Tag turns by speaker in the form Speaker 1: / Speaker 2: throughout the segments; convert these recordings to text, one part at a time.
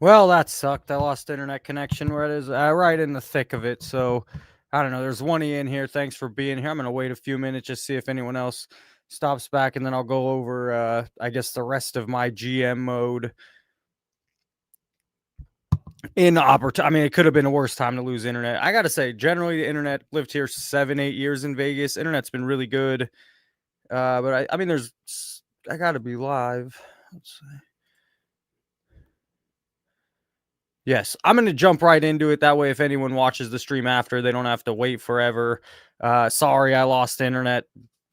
Speaker 1: Well, that sucked. I lost internet connection where it is, right in the thick of it. So I don't know. There's one in here. Thanks for being here. I'm gonna wait a few minutes just see if anyone else stops back, and then I'll go over, I guess, the rest of my GM mode in I mean, it could have been a worse time to lose internet. I gotta say, generally, the internet lived here 7, 8 years in Vegas. Internet's been really good, but I mean, I gotta be live. Let's see. Yes, I'm going to jump right into it. That way, if anyone watches the stream after, they don't have to wait forever. Sorry, I lost internet.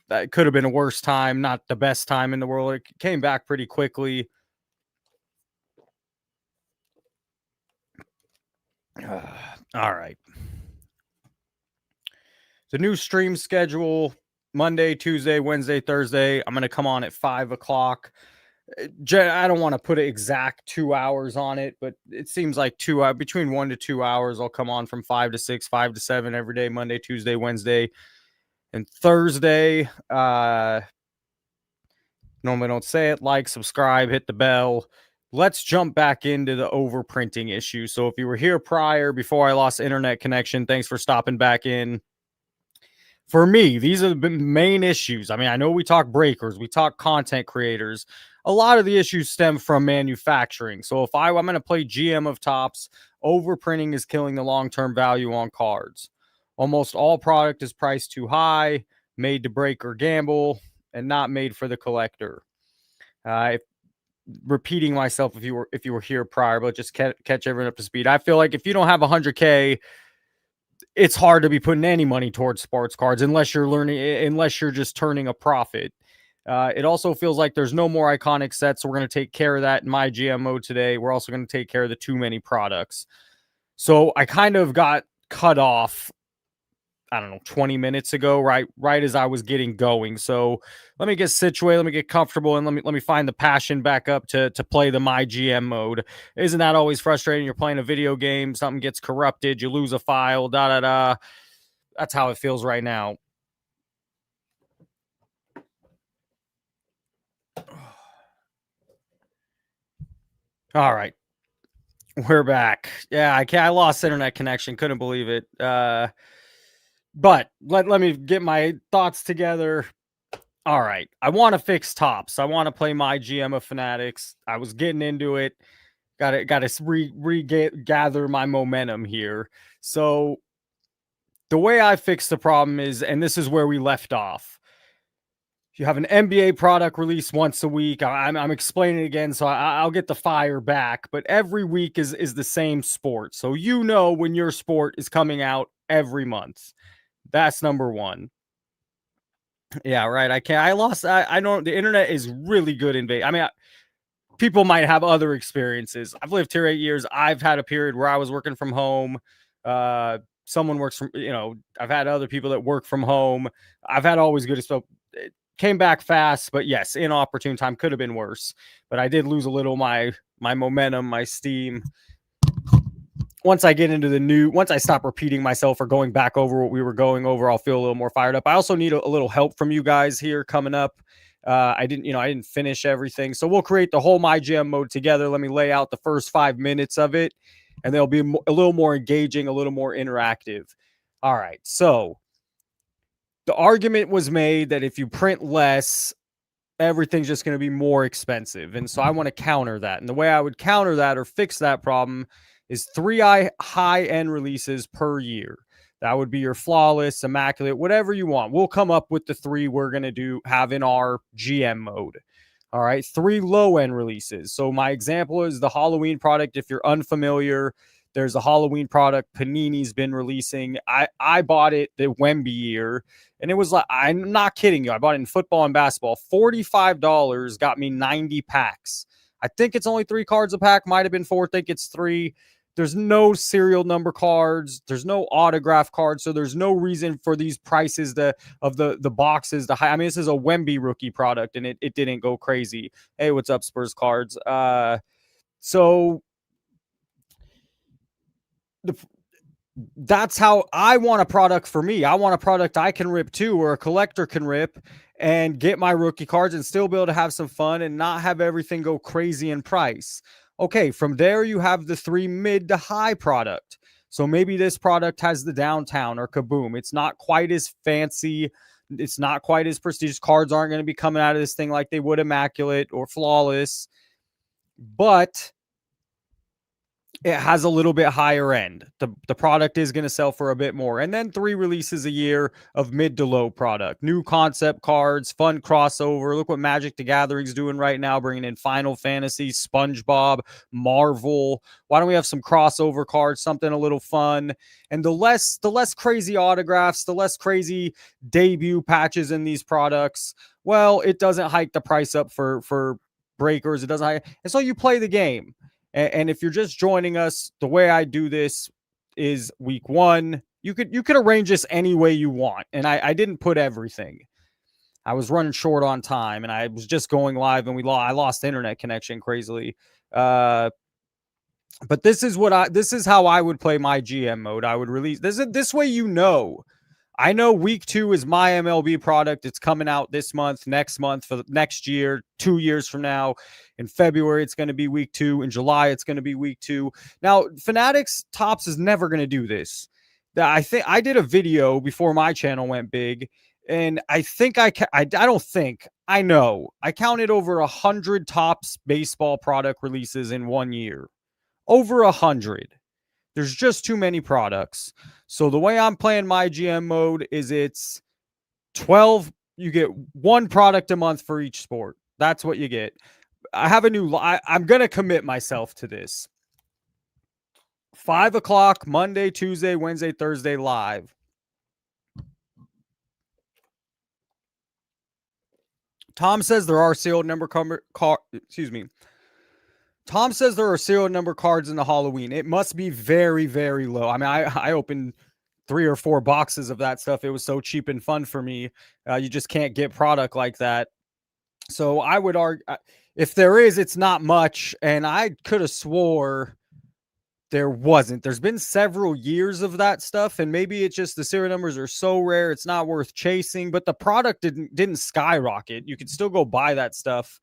Speaker 1: That could have been a worse time, not the best time in the world. It came back pretty quickly. All right. The new stream schedule: Monday, Tuesday, Wednesday, Thursday. I'm going to come on at 5 o'clock. I don't want to put an exact 2 hours on it, but it seems like between 1 to 2 hours. I'll come on from 5 to 6, 5 to 7 every day, Monday, Tuesday, Wednesday, and Thursday. Normally don't say it. Like, subscribe, hit the bell. Let's jump back into the overprinting issue. So if you were here prior, before I lost internet connection, thanks for stopping back in. For me, these are the main issues. I mean, I know we talk breakers, we talk content creators. A lot of the issues stem from manufacturing. So if I'm going to play GM of Topps, overprinting is killing the long-term value on cards. Almost all product is priced too high, made to break or gamble, and not made for the collector. Repeating myself if you were here prior, but just catch everyone up to speed. I feel like if you don't have 100K, it's hard to be putting any money towards sports cards unless you're just turning a profit. It also feels like there's no more iconic sets, so we're going to take care of that in my GM mode today. We're also going to take care of the too many products. So I kind of got cut off, I don't know, 20 minutes ago, right as I was getting going. So let me get situated, let me get comfortable, and let me find the passion back up to play the my GM mode. Isn't that always frustrating? You're playing a video game, something gets corrupted, you lose a file, That's how it feels right now. All right. We're back. Yeah, I lost internet connection. Couldn't believe it. But let me get my thoughts together. All right. I want to fix Topps. I want to play my GM of Fanatics. I was getting into it. Got to regather my momentum here. So the way I fix the problem is, and this is where we left off. You have an NBA product release once a week. I'm explaining it again, so I'll get the fire back. But every week is the same sport. So you know when your sport is coming out every month. That's number one. Yeah, right. I don't. The internet is really good in Vegas. I mean, people might have other experiences. I've lived here 8 years. I've had a period where I was working from home. Someone works from, I've had other people that work from home. I've had always good. So it came back fast, but yes, inopportune time, could have been worse. But I did lose a little my momentum, my steam. Once I get into once I stop repeating myself or going back over what we were going over, I'll feel a little more fired up. I also need a little help from you guys here coming up. I didn't finish everything. So we'll create the whole My GM mode together. Let me lay out the first 5 minutes of it, and they'll be a little more engaging, a little more interactive. All right. So the argument was made that if you print less, everything's just going to be more expensive. And so I want to counter that. And the way I would counter that or fix that problem is 3 high-end releases per year. That would be your flawless, immaculate, whatever you want. We'll come up with the 3 we're going to have in our GM mode. All right, 3 low-end releases. So my example is the Halloween product. If you're unfamiliar, there's a Halloween product Panini's been releasing. I bought it the Wemby year, and it was like, I'm not kidding you, I bought it in football and basketball. $45 got me 90 packs. I think it's only 3 cards a pack. Might have been 4. I think it's 3. There's no serial number cards. There's no autograph cards. So there's no reason for these prices of the boxes to high. I mean, this is a Wemby rookie product, and it didn't go crazy. Hey, what's up, Spurs cards? So that's how I want a product for me. I want a product I can rip too, or a collector can rip and get my rookie cards and still be able to have some fun and not have everything go crazy in price. Okay, from there you have the 3 mid to high product. So maybe this product has the downtown or kaboom. It's not quite as fancy. It's not quite as prestigious. Cards aren't going to be coming out of this thing like they would immaculate or flawless, but it has a little bit higher end. The product is going to sell for a bit more. And then 3 releases a year of mid to low product. New concept cards, fun crossover. Look what Magic the Gathering's doing right now, bringing in Final Fantasy, SpongeBob, Marvel. Why don't we have some crossover cards, something a little fun? And the less crazy autographs, the less crazy debut patches in these products, well, it doesn't hike the price up for breakers. It doesn't hike. And so you play the game. And if you're just joining us, the way I do this is week 1. You could arrange this any way you want. And I didn't put everything. I was running short on time, and I was just going live, and I lost internet connection crazily. But this is how I would play my GM mode. I would release this way. I know week 2 is my MLB product. It's coming out this month, next month, for the next year, 2 years from now. In February, it's going to be week 2. In July, it's going to be week 2. Now, Fanatics Topps is never going to do this. I think I did a video before my channel went big, and I know I counted over 100 Topps baseball product releases in 1 year. Over 100. There's just too many products. So the way I'm playing my GM mode is it's 12. You get 1 product a month for each sport. That's what you get. I have a new, I'm going to commit myself to this. 5 o'clock, Monday, Tuesday, Wednesday, Thursday, live. Tom says there are serial number Tom says there are serial number cards in the Halloween. It must be very, very low. I mean, I opened 3 or 4 boxes of that stuff. It was so cheap and fun for me. You just can't get product like that. So I would argue, if there is, it's not much. And I could have swore there wasn't. There's been several years of that stuff, and maybe it's just the serial numbers are so rare it's not worth chasing. But the product didn't skyrocket. You could still go buy that stuff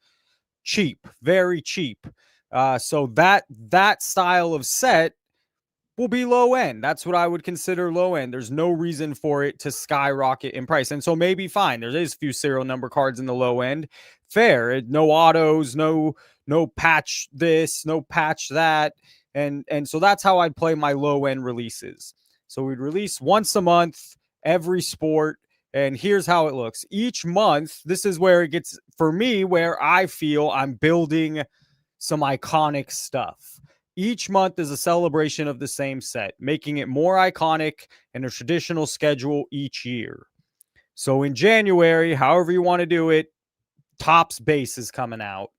Speaker 1: cheap, very cheap. So that style of set will be low end. That's what I would consider low end. There's no reason for it to skyrocket in price. And so maybe fine. There is a few serial number cards in the low end. Fair. No autos, no patch this, no patch that. And so that's how I'd play my low end releases. So we'd release once a month, every sport. And here's how it looks. Each month, this is where it gets, for me, where I feel I'm building some iconic stuff. Each month is a celebration of the same set, making it more iconic and a traditional schedule each year. So in January, however you want to do it, Topps base is coming out.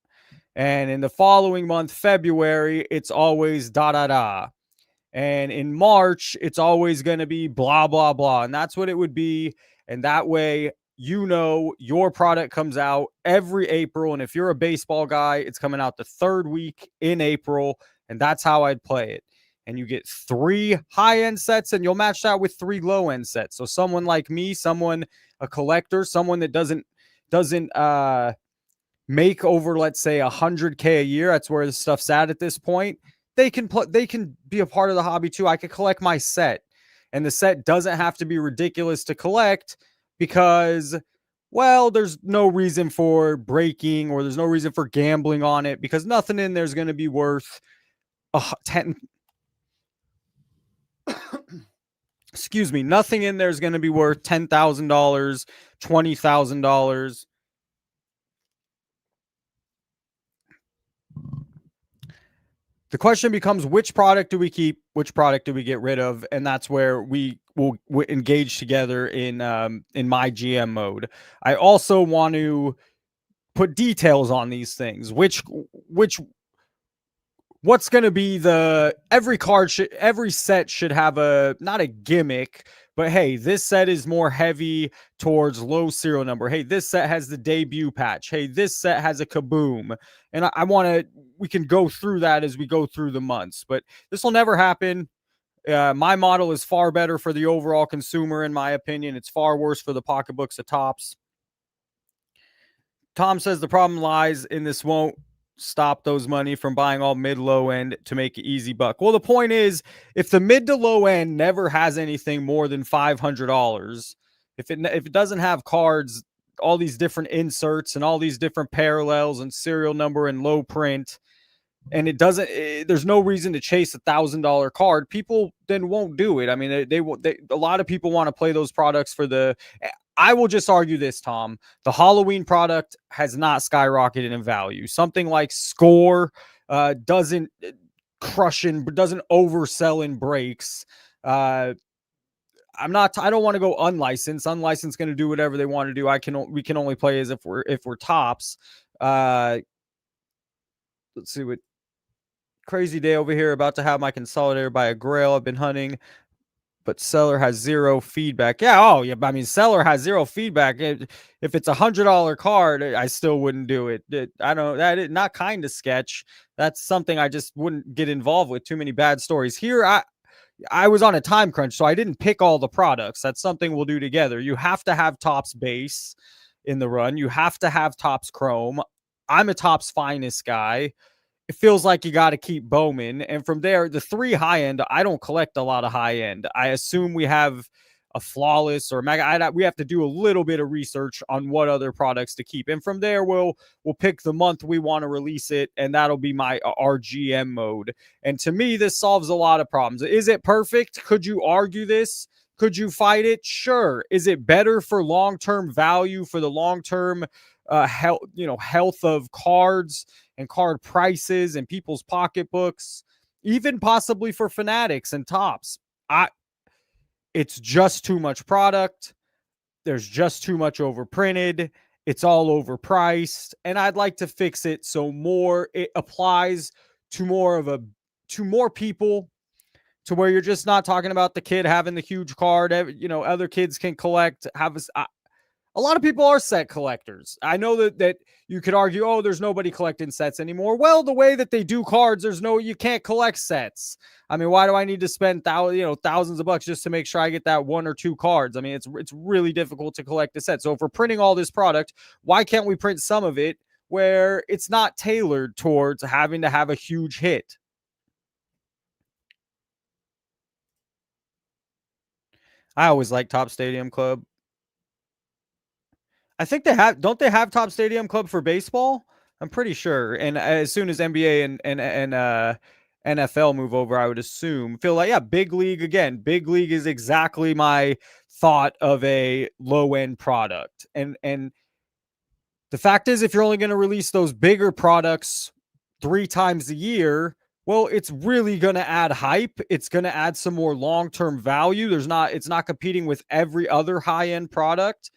Speaker 1: And in the following month, February, it's always da-da-da. And in March, it's always going to be blah, blah, blah. And that's what it would be. And that way, your product comes out every April. And if you're a baseball guy, it's coming out the 3rd week in April. And that's how I'd play it. And you get 3 high-end sets, and you'll match that with 3 low-end sets. So someone like me, a collector, someone that doesn't make over, let's say, $100K a year. That's where the stuff's at this point. They can be a part of the hobby too. I could collect my set, and the set doesn't have to be ridiculous to collect because, well, there's no reason for breaking or there's no reason for gambling on it because nothing in there's going to be worth 10. Excuse me. Nothing in there is going to be worth $10,000, $20,000. The question becomes, which product do we keep? Which product do we get rid of? And that's where we will engage together in my GM mode. I also want to put details on these things. What's going to be every set should have not a gimmick, but hey, this set is more heavy towards low serial number. Hey, this set has the debut patch. Hey, this set has a kaboom. And we can go through that as we go through the months, but this will never happen. My model is far better for the overall consumer, in my opinion. It's far worse for the pocketbooks of Topps. Tom says the problem lies in this won't stop those money from buying all mid low end to make an easy buck. Well, the point is, if the mid to low end never has anything more than $500, if it doesn't have cards, all these different inserts and all these different parallels and serial number and low print, and it doesn't, there's no reason to chase $1,000 card, people then won't do it. I mean, a lot of people want to play those products for the, I will just argue this, Tom. The Halloween product has not skyrocketed in value. Something like Score doesn't crush and doesn't oversell in breaks. I don't want to go unlicensed. Unlicensed going to do whatever they want to do. We can only play as if we're tops. Let's see what crazy day over here. About to have my consolidator by a grail. I've been hunting, but seller has zero feedback. Yeah. Oh, yeah. I mean, seller has zero feedback. If it's $100 card, I still wouldn't do it. I don't. That is not kind of sketch. That's something I just wouldn't get involved with. Too many bad stories here. I was on a time crunch, so I didn't pick all the products. That's something we'll do together. You have to have Topps base in the run. You have to have Topps Chrome. I'm a Topps Finest guy. It feels like you got to keep Bowman. And from there, the 3 high end, I don't collect a lot of high end. I assume we have a flawless or mega. We have to do a little bit of research on what other products to keep. And from there, we'll pick the month we want to release it. And that'll be my RGM mode. And to me, this solves a lot of problems. Is it perfect? Could you argue this? Could you fight it? Sure. Is it better for long-term value, for the long-term health of cards and card prices and people's pocketbooks, even possibly for fanatics and tops? It's just too much product. There's just too much overprinted. It's all overpriced, and I'd like to fix it so it applies to more people, to where you're just not talking about the kid having the huge card. Other kids can collect. A lot of people are set collectors. I know that you could argue, oh, there's nobody collecting sets anymore. Well, the way that they do cards, you can't collect sets. I mean, why do I need to spend thousands of bucks just to make sure I get that 1 or 2 cards? I mean, it's really difficult to collect a set. So if we're printing all this product, why can't we print some of it where it's not tailored towards having to have a huge hit? I always like Top Stadium Club. I think don't they have Top Stadium Club for baseball? I'm pretty sure. And as soon as NBA and NFL move over, I would assume. Feel like, yeah, big league again. Big league is exactly my thought of a low end product. And the fact is, if you're only going to release those bigger products 3 times a year, well, it's really going to add hype. It's going to add some more long-term value. It's not competing with every other high-end product.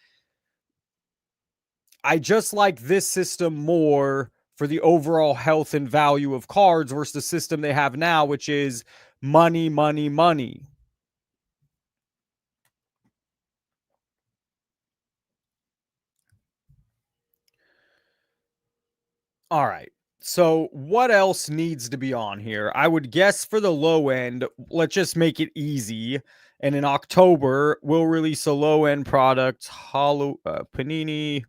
Speaker 1: I just like this system more for the overall health and value of cards versus the system they have now, which is money, money, money. All right. So what else needs to be on here? I would guess for the low end, let's just make it easy. And in October, we'll release a low end product, Panini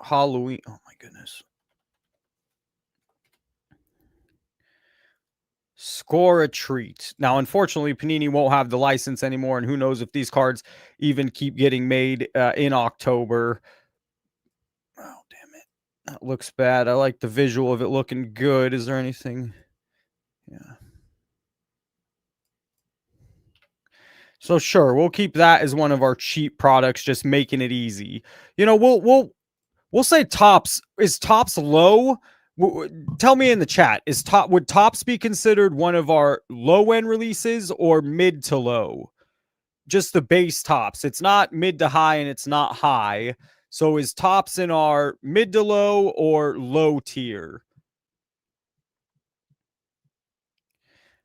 Speaker 1: Halloween. Oh my goodness. Score a treat. Now, unfortunately, Panini won't have the license anymore, and who knows if these cards even keep getting made in October. Oh, damn it. That looks bad. I like the visual of it looking good. Is there anything? Yeah. So sure, we'll keep that as one of our cheap products, just making it easy. We'll say Topps. Is Topps low? Tell me in the chat. Would Topps be considered one of our low end releases or mid to low? Just the base Topps. It's not mid to high and it's not high. So is Topps in our mid to low or low tier?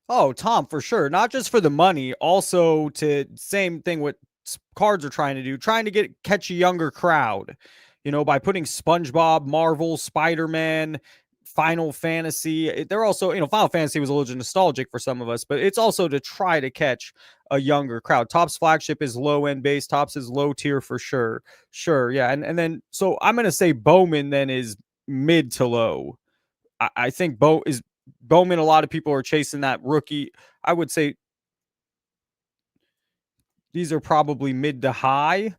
Speaker 1: Oh, Tom, for sure. Not just for the money, also to same thing what cards are trying to do, trying to catch a younger crowd. By putting SpongeBob, Marvel, Spider-Man, Final Fantasy. They're also, Final Fantasy was a little nostalgic for some of us, but it's also to try to catch a younger crowd. Topps flagship is low end base. Topps is low tier for sure. Sure, yeah. And then so I'm gonna say Bowman then is mid to low. I think Bowman. A lot of people are chasing that rookie. I would say these are probably mid to high,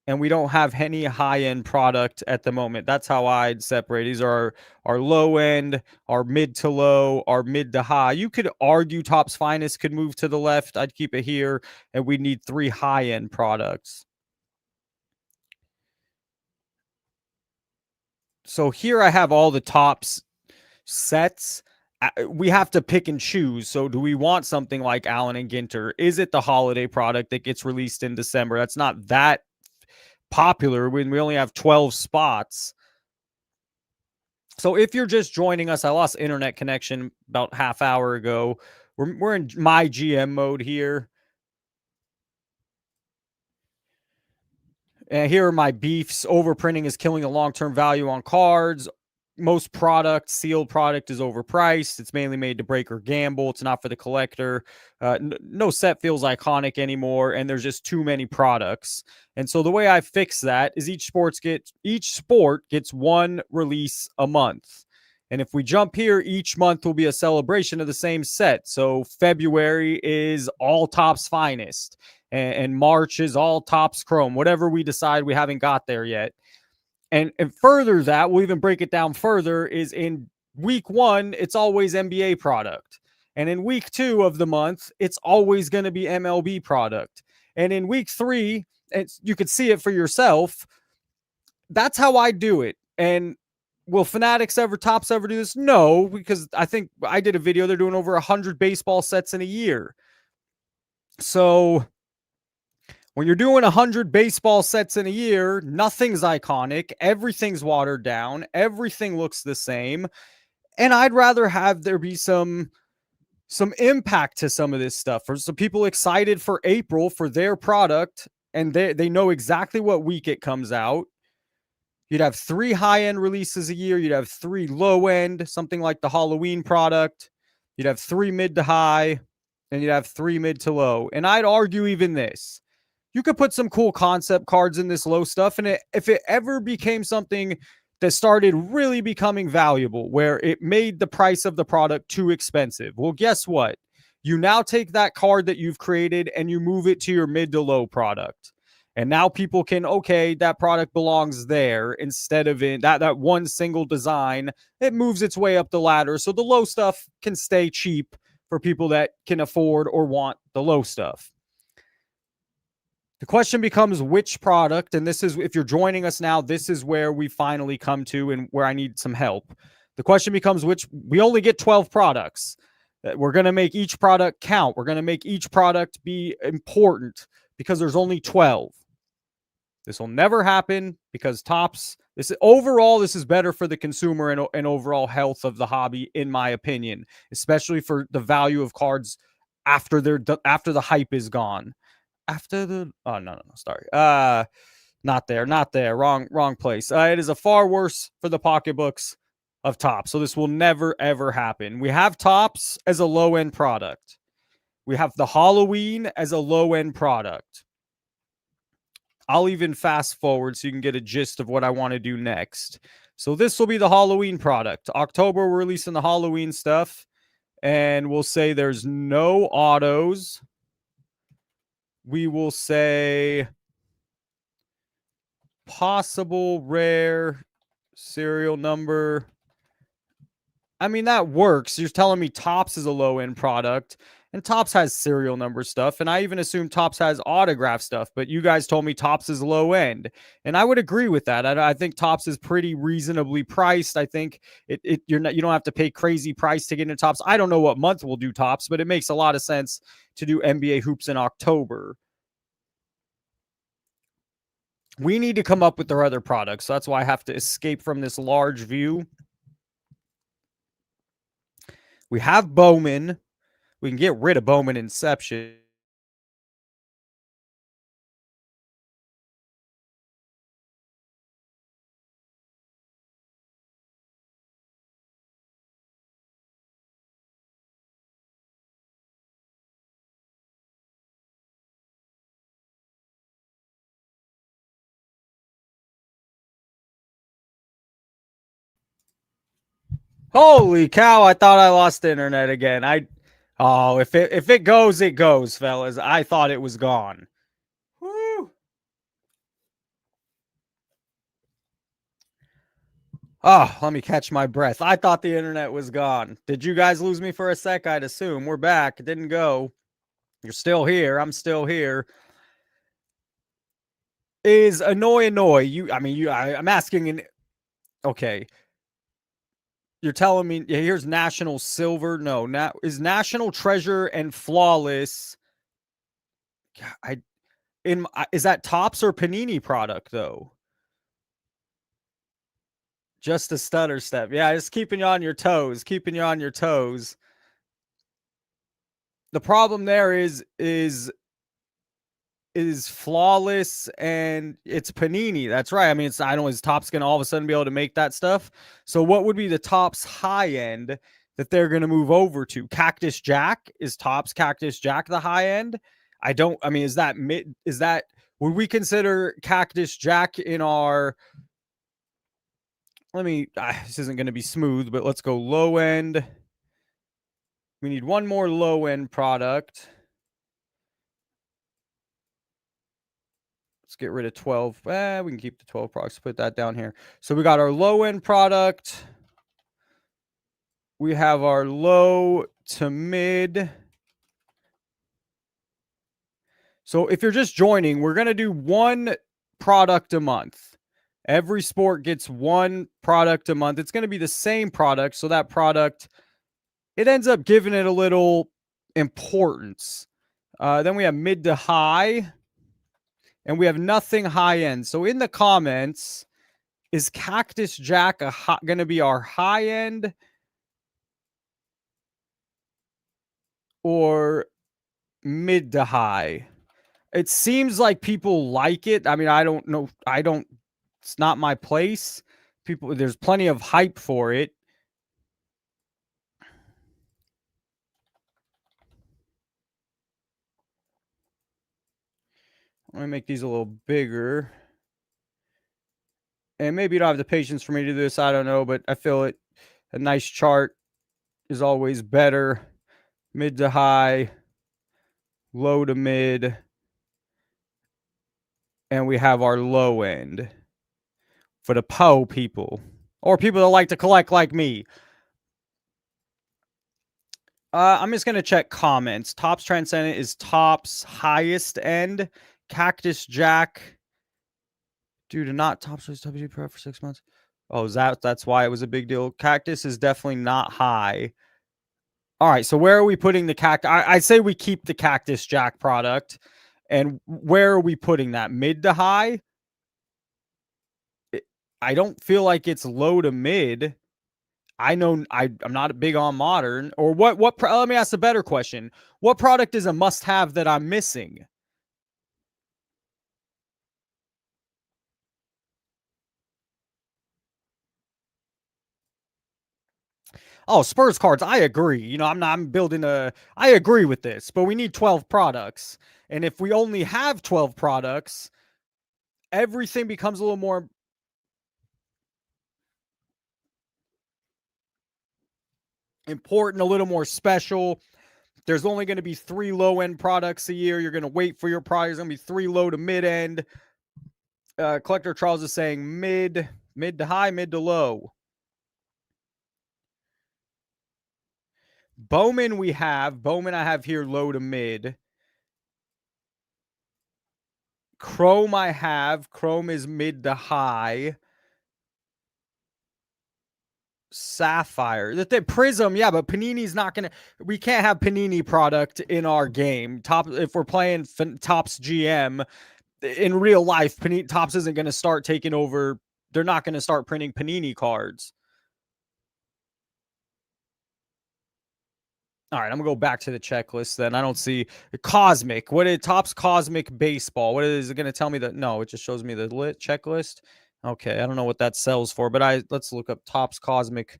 Speaker 1: and we don't have any high end product at the moment. That's how I'd separate. These are our low end, our mid to low, our mid to high. You could argue Topps Finest could move to the left. I'd keep it here, and we need 3 high end products. So here I have all the Topps sets. We have to pick and choose. So, do we want something like Allen and Ginter? Is it the holiday product that gets released in December? That's not that popular when we only have 12 spots. So, if you're just joining us, I lost internet connection about half hour ago. We're in my GM mode here. And here are my beefs. Overprinting is killing the long-term value on cards. Most sealed product is overpriced. It's mainly made to break or gamble. It's not for the collector. No set feels iconic anymore, and there's just too many products. And so the way I fix that is each sport gets one release a month. And if we jump here, each month will be a celebration of the same set. So February is all Topps Finest, and March is all Topps Chrome, whatever we decide. We haven't got there yet. And further that, we'll even break it down further, is in week 1, it's always NBA product. And in week 2 of the month, it's always going to be MLB product. And in week 3, you could see it for yourself. That's how I do it. And will Topps ever do this? No, because I think I did a video. They're doing over 100 baseball sets in a year. So when you're doing 100 baseball sets in a year, nothing's iconic. Everything's watered down. Everything looks the same. And I'd rather have there be some impact to some of this stuff, for some people excited for April for their product, and they know exactly what week it comes out. You'd have 3 high-end releases a year. You'd have 3 low-end, something like the Halloween product. You'd have 3 mid to high, and you'd have 3 mid to low. And I'd argue even this. You could put some cool concept cards in this low stuff, and if it ever became something that started really becoming valuable, where it made the price of the product too expensive, well, guess what? You now take that card that you've created and you move it to your mid to low product. And now people can, okay, that product belongs there instead of in that one single design. It moves its way up the ladder. So the low stuff can stay cheap for people that can afford or want the low stuff. The question becomes which product, and this is, if you're joining us now, this is where we finally come to and where I need some help. The question becomes we only get 12 products. We're going to make each product count. We're going to make each product be important because there's only 12. This will never happen because Topps, this is better for the consumer and overall health of the hobby, in my opinion, especially for the value of cards after the hype is gone. Sorry. Not there. Wrong place. It is a far worse for the pocketbooks of Topps. So this will never ever happen. We have Topps as a low end product. We have the Halloween as a low end product. I'll even fast forward so you can get a gist of what I want to do next. So this will be the Halloween product. October, we're releasing the Halloween stuff, and we'll say there's no autos. We will say possible rare serial number. I mean, that works. You're telling me Topps is a low end product, and Topps has serial number stuff. And I even assume Topps has autograph stuff, but you guys told me Topps is low end. And I would agree with that. I think Topps is pretty reasonably priced. I think you don't have to pay crazy price to get into Topps. I don't know what month we'll do Topps, but it makes a lot of sense to do NBA hoops in October. We need to come up with their other products. So that's why I have to escape from this large view. We have Bowman. We can get rid of Bowman Inception. Holy cow! I thought I lost the internet again. If it goes, it goes, fellas. I thought it was gone. Woo! Oh, let me catch my breath. I thought the internet was gone. Did you guys lose me for a sec? I'd assume we're back. It didn't go. You're still here. I'm still here. Is annoy you? I mean, I'm asking. Okay, you're telling me here's National Silver. No, is National Treasure and Flawless. I is that Tops or Panini product though? Just a stutter step. Yeah, just keeping you on your toes. Keeping you on your toes. The problem there is Flawless and it's Panini. That's right. I mean, I don't know, is Topps going to all of a sudden be able to make that stuff? So what would be the Topps high end that they're going to move over to? Cactus Jack? Is Topps Cactus Jack the high end? I mean, would we consider Cactus Jack in our, this isn't going to be smooth, but let's go low end. We need one more low end product. Let's get rid of 12. We can keep the 12 products. Put that down here. So we got our low end product. We have our low to mid. So if you're just joining, we're going to do one product a month. Every sport gets one product a month. It's going to be the same product. So that product, it ends up giving it a little importance. Then we have mid to high. And we have nothing high end. So in the comments, is Cactus Jack going to be our high end or mid to high? It seems like people like it. I mean, I don't know. It's not my place. There's plenty of hype for it. Let me make these a little bigger. And maybe you don't have the patience for me to do this. I don't know, but I feel it. A nice chart is always better. Mid to high, low to mid. And we have our low end for the PO people or people that like to collect like me. I'm just going to check comments. Topps Transcendent is Topps highest end. Cactus Jack. Due to not Topps WG Pro for 6 months. Oh, that's why it was a big deal. Cactus is definitely not high. All right, so where are we putting the cactus? I say we keep the Cactus Jack product. And where are we putting that? Mid to high? I don't feel like it's low to mid. I know I'm not big on modern. Or what let me ask a better question. What product is a must-have that I'm missing? Oh, Spurs cards. I agree. I'm building I agree with this, but we need 12 products. And if we only have 12 products, everything becomes a little more important, a little more special. There's only going to be 3 low end products a year. You're going to wait for your product. There's going to be 3 low to mid end. Collector Charles is saying mid to high, mid to low. Bowman I have here low to mid. Chrome Chrome is mid to high. Sapphire. The Prism, yeah, but Panini's not gonna. We can't have Panini product in our game. If we're playing Topps GM in real life, Topps isn't gonna start taking over. They're not gonna start printing Panini cards. All right, I'm gonna go back to the checklist. Then I don't see Cosmic. What is Topps Cosmic Baseball? What is it gonna tell me that? No, it just shows me the checklist. Okay, I don't know what that sells for, but let's look up Topps Cosmic.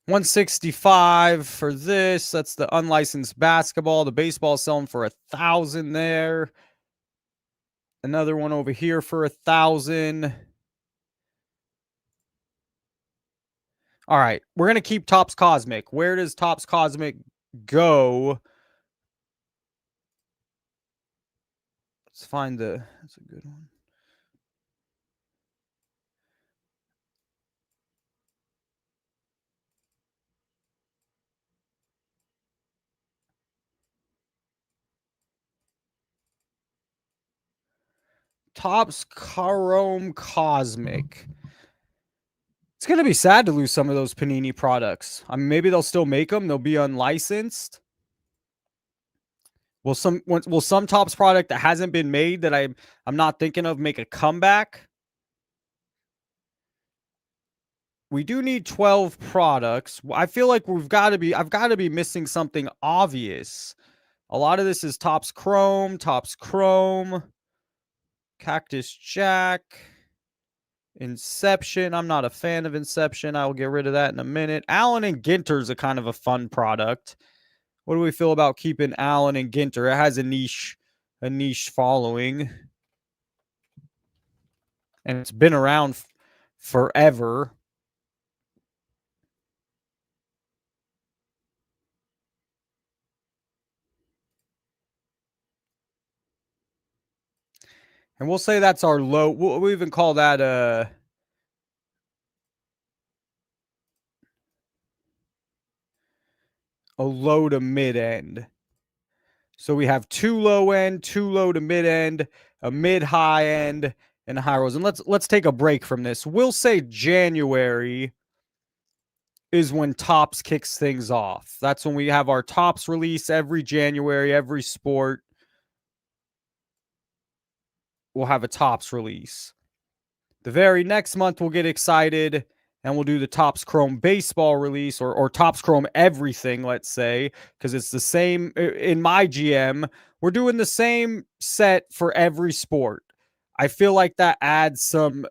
Speaker 1: $165 for this. That's the unlicensed basketball. The baseball selling for $1,000 there. Another one over here for $1,000. All right, we're gonna keep Topps Cosmic. Where does Topps Cosmic go? Let's find the. That's a good one. Topps Chrome Cosmic. It's gonna be sad to lose some of those Panini products. I mean, maybe they'll still make them. They'll be unlicensed. Will some Topps product that hasn't been made that I'm not thinking of make a comeback? We do need 12 products. I feel like I've got to be missing something obvious. A lot of this is Topps Chrome, Cactus Jack, Inception. I'm not a fan of Inception. I will get rid of that in a minute. Allen and Ginter's a kind of a fun product. What do we feel about keeping Allen and Ginter? It has a niche following. And it's been around forever. And we'll say that's our low. We'll even call that a low to mid end. So we have two low end, two low to mid end, a mid high end, and a high rows. And let's take a break from this. We'll say January is when Topps kicks things off. That's when we have our Topps release every January, every sport. We'll have a Topps release. The very next month, we'll get excited and we'll do the Topps Chrome baseball release or Topps Chrome everything, let's say, because it's the same in my GM. We're doing the same set for every sport. I feel like that adds some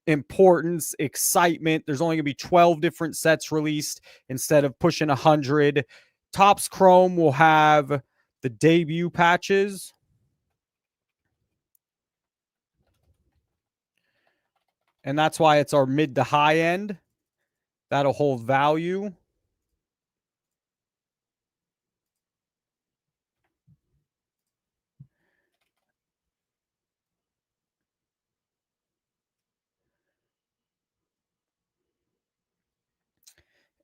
Speaker 1: importance, excitement. There's only going to be 12 different sets released instead of pushing 100. Topps Chrome will have the debut patches. And that's why it's our mid to high end. That'll hold value.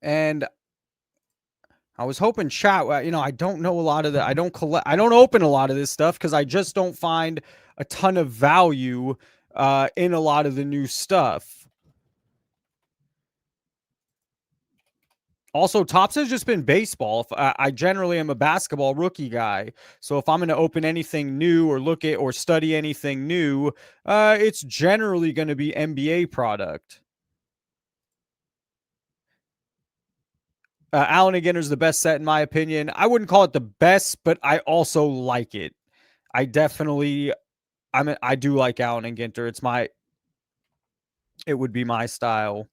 Speaker 1: And I was hoping chat, I don't know a lot of I don't open a lot of this stuff because I just don't find a ton of value in a lot of the new stuff. Also, Topps has just been baseball. I generally am a basketball rookie guy. So if I'm going to open anything new or look at or study anything new, it's generally going to be NBA product. Allen again is the best set in my opinion. I wouldn't call it the best, but I also like it. I definitely, I do like Allen and Ginter. It would be my style.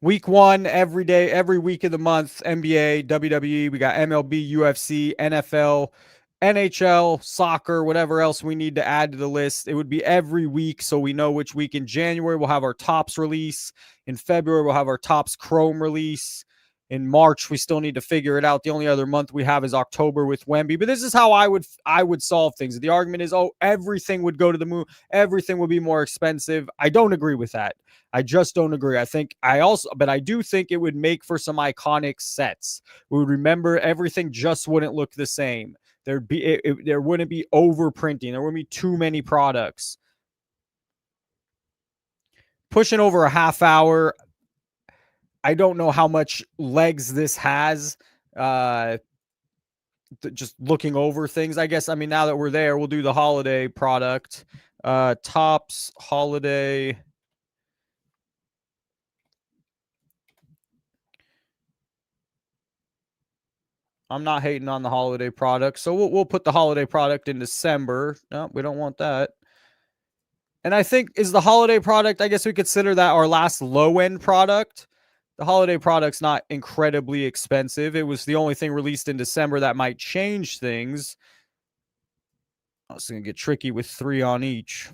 Speaker 1: Week 1, every day, every week of the month, NBA, WWE, we got MLB, UFC, NFL, NHL, soccer, whatever else we need to add to the list. It would be every week so we know which week. In January, we'll have our Topps release. In February, we'll have our Topps Chrome release. In March, we still need to figure it out. The only other month we have is October with Wemby. But this is how I would solve things. The argument is, oh, everything would go to the moon. Everything would be more expensive. I don't agree with that. I just don't agree. But I do think it would make for some iconic sets. We would remember everything just wouldn't look the same. There wouldn't be overprinting. There wouldn't be too many products. Pushing over a half hour. I don't know how much legs this has. Just looking over things, I guess. I mean, now that we're there, we'll do the holiday product. Topps holiday. I'm not hating on the holiday product, so we'll put the holiday product in December. No, we don't want that. And I think is the holiday product, I guess we consider that our last low end product. The holiday product's not incredibly expensive. It was the only thing released in December that might change things. Oh, it's going to get tricky with 3 on each.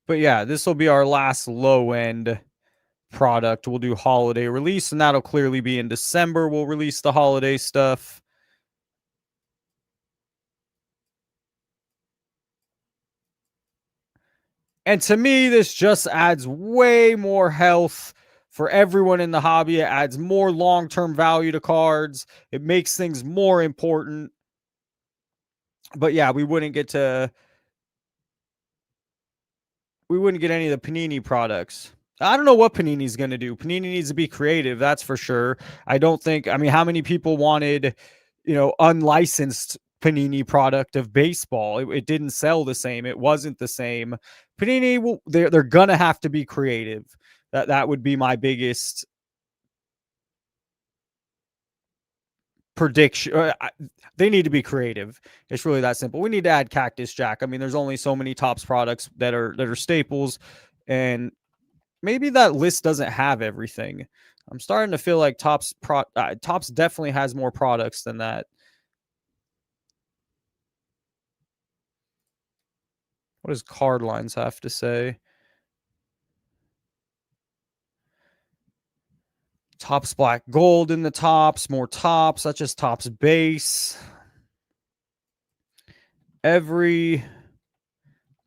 Speaker 1: But yeah, this will be our last low end product. We'll do holiday release, and that'll clearly be in December. We'll release the holiday stuff. And to me, this just adds way more health for everyone in the hobby. It adds more long term value to cards. It makes things more important. But yeah, we wouldn't get any of the Panini products. I don't know what Panini's going to do. Panini needs to be creative, that's for sure. I mean, how many people wanted, unlicensed Panini product of baseball? It didn't sell the same. It wasn't the same. Panini, they're going to have to be creative. That would be my biggest prediction. They need to be creative. It's really that simple. We need to add Cactus Jack. I mean, there's only so many Topps products that are staples, and maybe that list doesn't have everything. I'm starting to feel like Topps definitely has more products than that. What does Card Lines have to say? Topps Black Gold in the Topps, more Topps. That's just Topps base. Every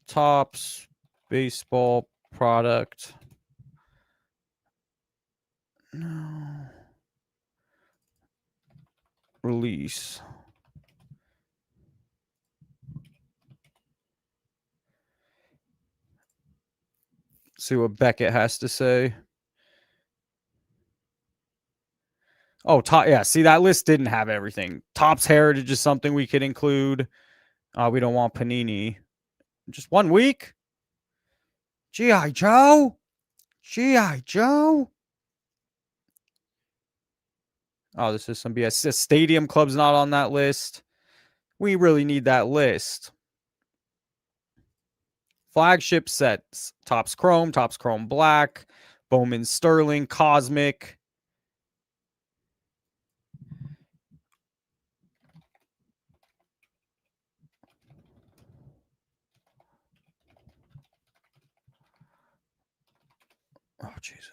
Speaker 1: Topps baseball product. No. Release. See what Beckett has to say. Oh, yeah. See, that list didn't have everything. Topps Heritage is something we could include. We don't want Panini. Just 1 week? G.I. Joe? G.I. Joe? Oh, this is some BS. Stadium Club's not on that list. We really need that list. Flagship sets. Topps Chrome Black, Bowman Sterling, Cosmic. Oh, Jesus.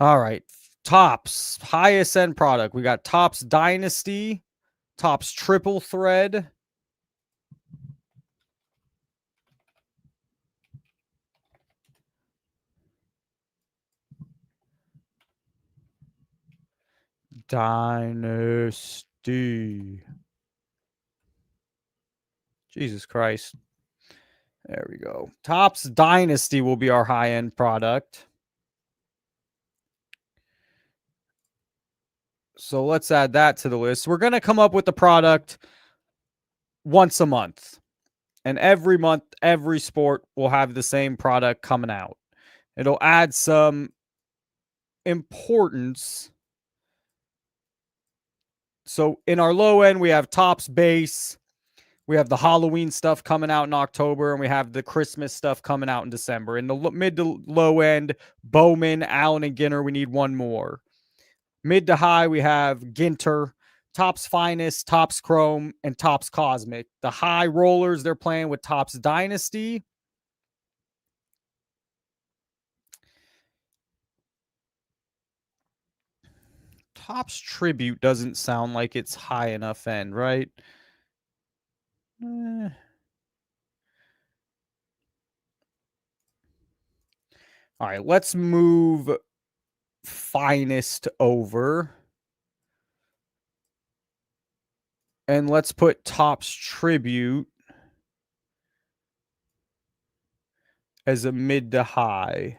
Speaker 1: All right. Topps, highest end product. We got Topps Dynasty, Topps Triple Thread. Dynasty. Jesus Christ. There we go. Topps Dynasty will be our high-end product. So let's add that to the list. We're going to come up with the product once a month. And every month, every sport will have the same product coming out. It'll add some importance. So in our low end, we have Topps base. We have the Halloween stuff coming out in October, and we have the Christmas stuff coming out in December. In the mid to low end, Bowman, Allen, and Ginter, we need one more. Mid to high, we have Ginter, Topps Finest, Topps Chrome, and Topps Cosmic. The high rollers, they're playing with Topps Dynasty. Topps Tribute doesn't sound like it's high enough end, right? All right, let's move Finest over. And let's put Topps Tribute as a mid to high.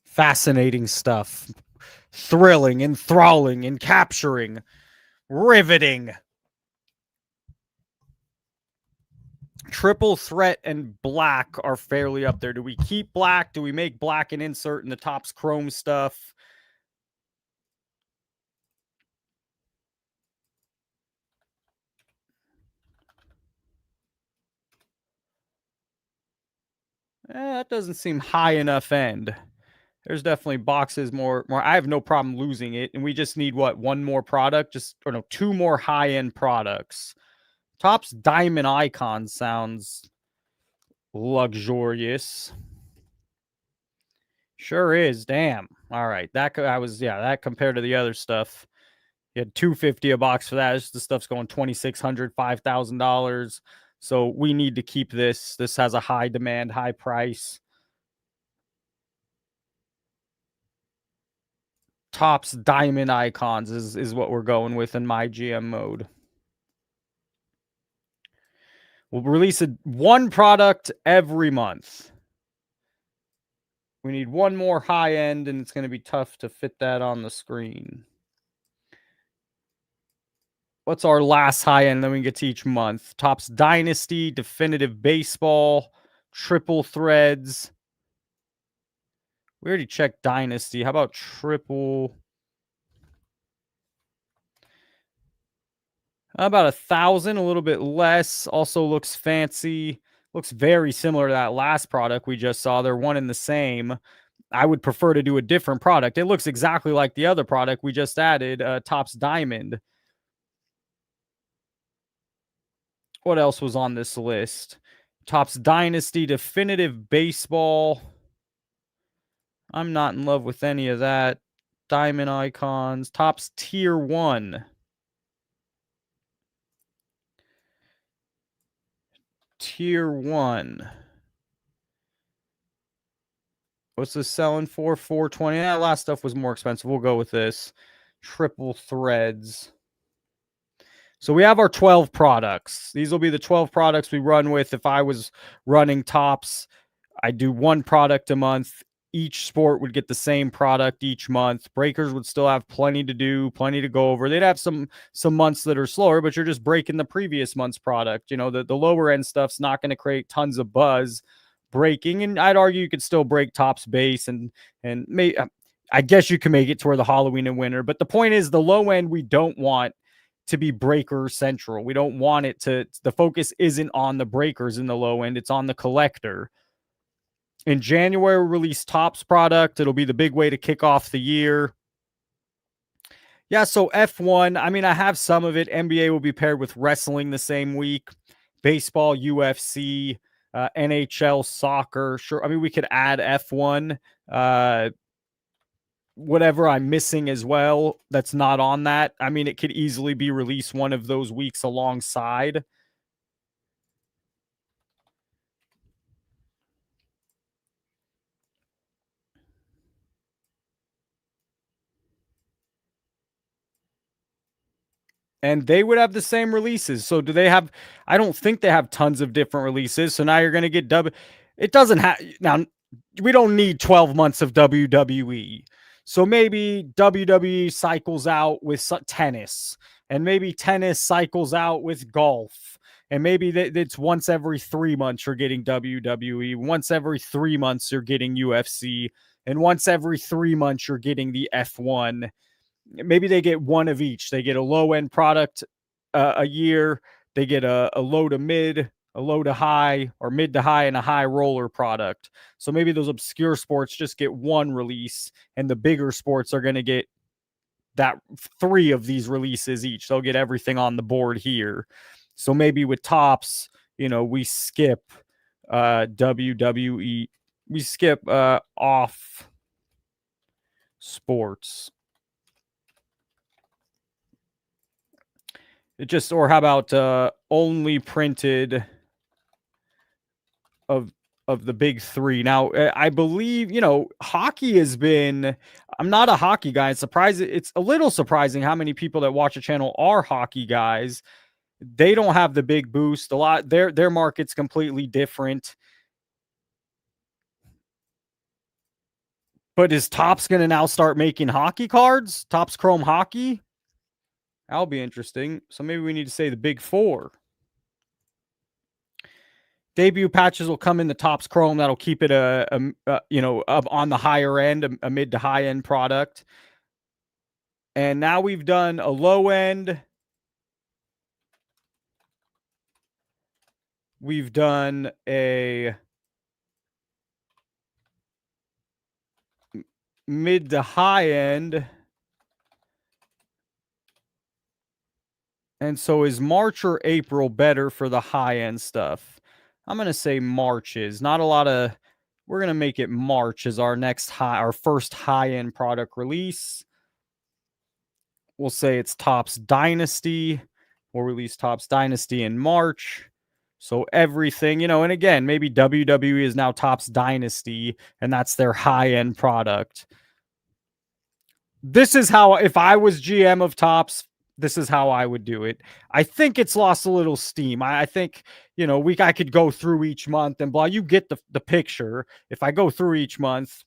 Speaker 1: Fascinating stuff. Thrilling, enthralling, and capturing. Riveting. Triple Threat and Black are fairly up there. Do we keep Black? Do we make Black an insert in the Topps Chrome stuff? That doesn't seem high enough end. There's definitely boxes more. I have no problem losing it, and we just need what, one more product, just or no, two more high end products. Topps Diamond Icon sounds luxurious. Sure is. Damn. All right, that compared to the other stuff. You had 250 a box for that. The stuff's going 2,600, $5,000. So we need to keep this. This has a high demand, high price. Topps Diamond Icons is what we're going with in my GM mode. We'll release one product every month. We need one more high end, and it's going to be tough to fit that on the screen. What's our last high end? Then we get to each month. Topps Dynasty, Definitive Baseball, Triple Threads. We already checked Dynasty. How about Triple? About 1,000, a little bit less. Also looks fancy. Looks very similar to that last product we just saw. They're one and the same. I would prefer to do a different product. It looks exactly like the other product we just added, Topps Diamond. What else was on this list? Topps Dynasty, Definitive Baseball. I'm not in love with any of that. Diamond Icons. Topps Tier 1. Tier 1. What's this selling for? 420. That last stuff was more expensive. We'll go with this. Triple Threads. So we have our 12 products. These will be the 12 products we run with. If I was running Topps, I do one product a month. Each sport would get the same product each month. Breakers would still have plenty to do, plenty to go over. They'd have some months that are slower, but you're just breaking the previous month's product. You know, the lower end stuff's not going to create tons of buzz breaking. And I'd argue you could still break Topps base and I guess you can make it to where the Halloween and winter. But the point is, the low end we don't want to be breaker central. We don't want it to, the focus isn't on the breakers in the low end, it's on the collector. In January, we release Topps product. It'll be the big way to kick off the year. Yeah, so F1, I mean, I have some of it. NBA will be paired with wrestling the same week. Baseball, UFC, NHL, soccer. Sure, I mean, we could add F1. Whatever I'm missing as well that's not on that. I mean, it could easily be released one of those weeks alongside. And they would have the same releases. So do they have, I don't think they have tons of different releases. So now you're going to get it doesn't have, now we don't need 12 months of WWE. So maybe WWE cycles out with tennis, and maybe tennis cycles out with golf. And maybe it's once every 3 months you're getting WWE. Once every 3 months you're getting UFC. And once every 3 months you're getting the F1. Maybe they get one of each. They get a low end product a year. They get a low to mid, a low to high, or mid to high, and a high roller product. So maybe those obscure sports just get one release, and the bigger sports are going to get that 3 of these releases each. They'll get everything on the board here. So maybe with Topps, you know, we skip WWE, we skip off sports. It just, or how about only printed of the big 3. Now, I believe, you know, hockey has been, I'm not a hockey guy. It's a little surprising how many people that watch a channel are hockey guys. They don't have the big boost. A lot, their market's completely different. But is Topps going to now start making hockey cards? Topps Chrome Hockey? That'll be interesting. So maybe we need to say the big 4. Debut patches will come in the Topps Chrome. That'll keep it you know, up on the higher end, a mid to high end product. And now we've done a low end. We've done a mid to high end. And so is March or April better for the high end stuff? I'm going to say March is. Not a lot of we're going to make it March as our first high end product release. We'll say it's Topps Dynasty. We'll release Topps Dynasty in March. So everything, and again, maybe WWE is now Topps Dynasty and that's their high end product. This is how, if I was GM of Topps, this is how I would do it. I think it's lost a little steam. I think, I could go through each month and blah. You get the picture. If I go through each month,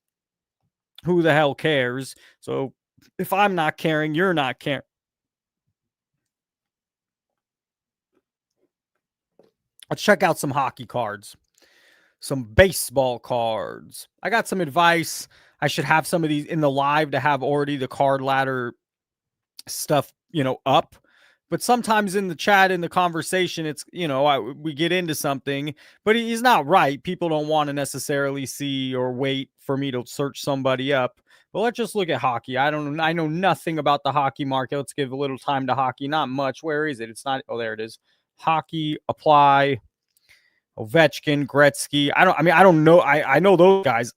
Speaker 1: who the hell cares? So if I'm not caring, you're not caring. Let's check out some hockey cards, some baseball cards. I got some advice. I should have some of these in the live to have already the card ladder stuff, up. But sometimes in the chat, in the conversation, it's, we get into something, but he's not right. People don't want to necessarily see or wait for me to search somebody up. But let's just look at hockey. I know nothing about the hockey market. Let's give a little time to hockey. Not much. Where is it? It's not. Oh, there it is. Hockey, apply, Ovechkin, Gretzky. I don't know. I know those guys.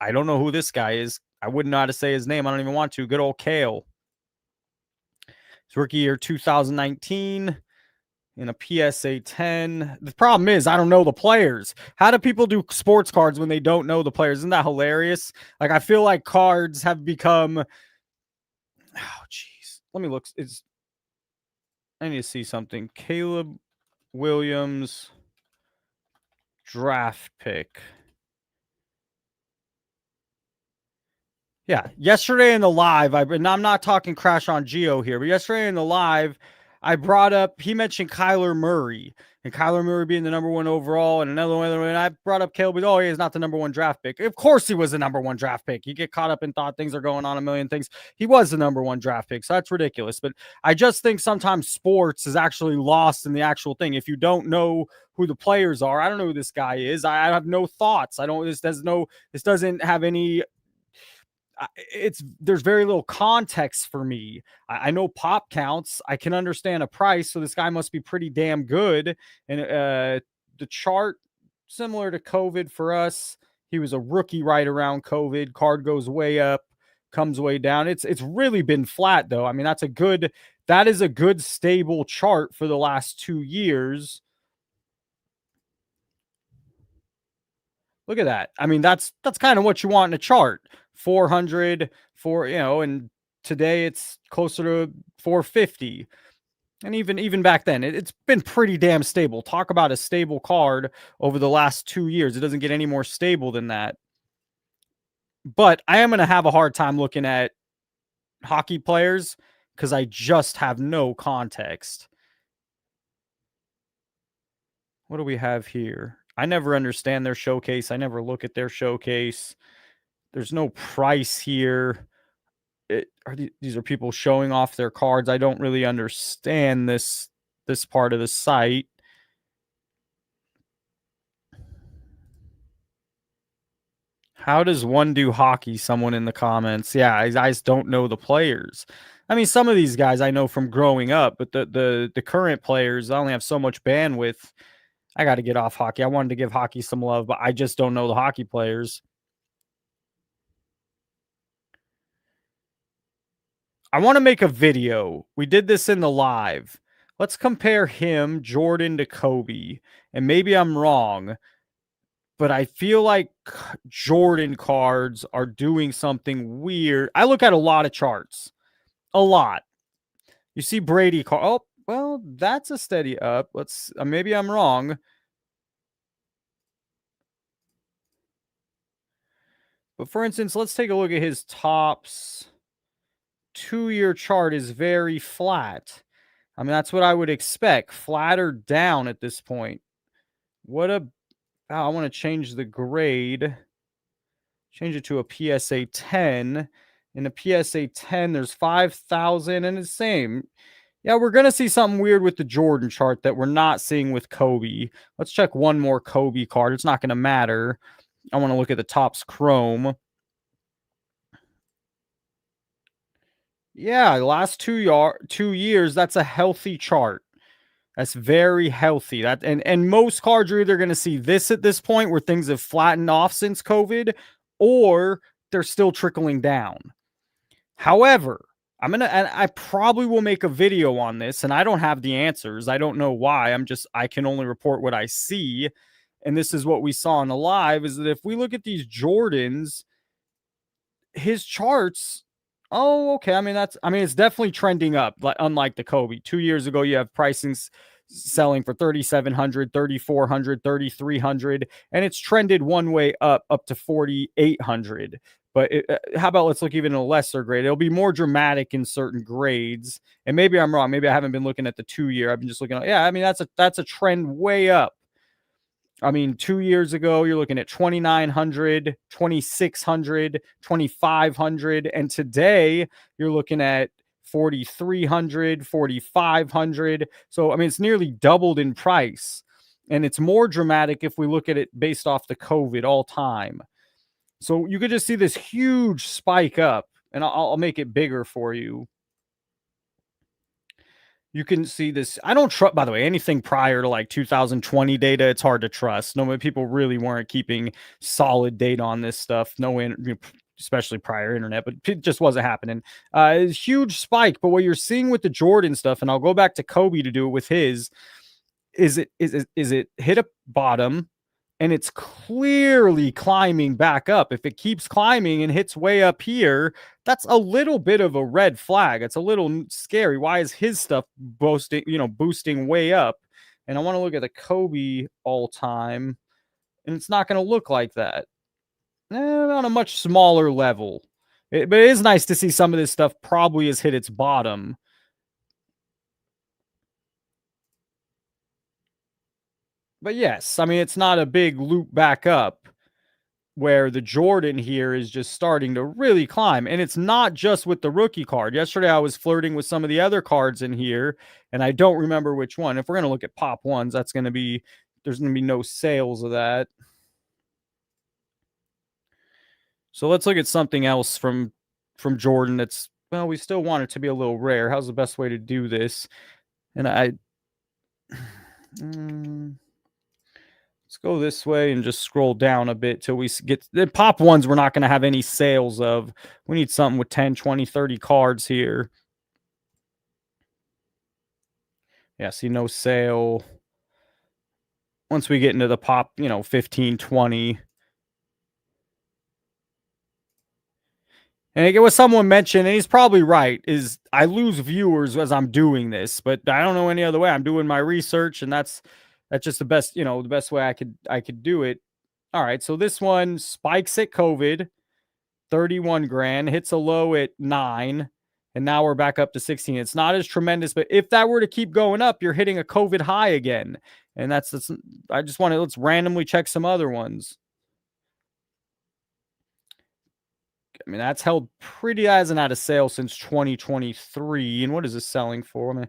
Speaker 1: I don't know who this guy is. I wouldn't know how to say his name. I don't even want to. Good old Kale. It's rookie year 2019 in a PSA 10. The problem is I don't know the players. How do people do sports cards when they don't know the players? Isn't that hilarious? Like, I feel like cards have become... Oh, jeez. Let me look. I need to see something. Caleb Williams draft pick. Yeah, yesterday in the live, and I'm not talking Crash on Geo here, but yesterday in the live, I brought up, he mentioned Kyler Murray, and Kyler Murray being the number one overall, and another one, and I brought up Caleb, oh, he's not the number one draft pick. Of course he was the number one draft pick. You get caught up in thought things are going on, a million things. He was the number one draft pick, so that's ridiculous. But I just think sometimes sports is actually lost in the actual thing. If you don't know who the players are, I don't know who this guy is. I have no thoughts. This doesn't have any... There's very little context for me. I know pop counts. I can understand a price, so this guy must be pretty damn good. And the chart, similar to COVID for us, he was a rookie right around COVID. Card goes way up, comes way down. It's really been flat though. I mean, that is a good stable chart for the last 2 years. Look at that. I mean, that's kind of what you want in a chart. 400 for, and today it's closer to 450. And even back then, it's been pretty damn stable. Talk about a stable card over the last 2 years. It doesn't get any more stable than that. But I am going to have a hard time looking at hockey players because I just have no context. What do we have here? I never understand their showcase. I never look at their showcase. There's no price here. These are people showing off their cards. I don't really understand this part of the site. How does one do hockey? Someone in the comments. Yeah, I just don't know the players. I mean, some of these guys I know from growing up, but the current players, I only have so much bandwidth. I got to get off hockey. I wanted to give hockey some love, but I just don't know the hockey players. I want to make a video. We did this in the live. Let's compare him, Jordan, to Kobe. And maybe I'm wrong, but I feel like Jordan cards are doing something weird. I look at a lot of charts. A lot. You see Brady card. Oh, well, that's a steady up. Maybe I'm wrong. But for instance, let's take a look at his Topps 2-year chart is very flat. I mean, that's what I would expect. Flat or down at this point. I want to change the grade. Change it to a PSA 10. In a PSA 10, there's 5,000 and it's the same. Yeah, we're going to see something weird with the Jordan chart that we're not seeing with Kobe. Let's check one more Kobe card. It's not going to matter. I want to look at the Topps Chrome. Yeah, the last 2 years, that's a healthy chart. That's very healthy. That and most cards are either going to see this at this point where things have flattened off since COVID, or they're still trickling down. However, and I probably will make a video on this, and I don't have the answers. I don't know why. I can only report what I see. And this is what we saw in the live is that if we look at these Jordans, his charts, oh, okay. It's definitely trending up, like unlike the Kobe. 2 years ago, you have pricing selling for 3,700, 3,400, 3,300, and it's trended one way up to 4,800. But how about let's look even in a lesser grade? It'll be more dramatic in certain grades. And maybe I'm wrong. Maybe I haven't been looking at the 2 year. I've been just looking at, yeah, that's a trend way up. 2 years ago, you're looking at 2,900, 2,600, 2,500. And today, you're looking at 4,300, 4,500. So, it's nearly doubled in price. And it's more dramatic if we look at it based off the COVID all time. So, you could just see this huge spike up. And I'll make it bigger for you. You can see this. I don't trust, by the way, anything prior to like 2020 data. It's hard to trust. No, people really weren't keeping solid data on this stuff. Especially prior internet, but it just wasn't happening. It's huge spike. But what you're seeing with the Jordan stuff, and I'll go back to Kobe to do it with his, is it hit a bottom and it's clearly climbing back up. If it keeps climbing and hits way up here, that's a little bit of a red flag. It's a little scary. Why is his stuff boosting way up? And I want to look at the Kobe all time, and it's not going to look like that. On a much smaller level. But it is nice to see some of this stuff probably has hit its bottom. But yes, it's not a big loop back up where the Jordan here is just starting to really climb. And it's not just with the rookie card. Yesterday, I was flirting with some of the other cards in here, and I don't remember which one. If we're going to look at pop ones, there's going to be no sales of that. So let's look at something else from Jordan that's, well, we still want it to be a little rare. How's the best way to do this? And let's go this way and just scroll down a bit till we get the pop ones. We're not going to have any sales of. We need something with 10, 20, 30 cards here. Yeah, see, no sale. Once we get into the pop, 15, 20. And I get what someone mentioned, and he's probably right, is I lose viewers as I'm doing this, but I don't know any other way. I'm doing my research, and that's just the best way I could do it. All right, so this one spikes at COVID, 31 grand, hits a low at 9, and now we're back up to 16. It's not as tremendous, but if that were to keep going up, you're hitting a COVID high again. And let's randomly check some other ones. That's held pretty, hasn't had a sale since 2023. And what is this selling for?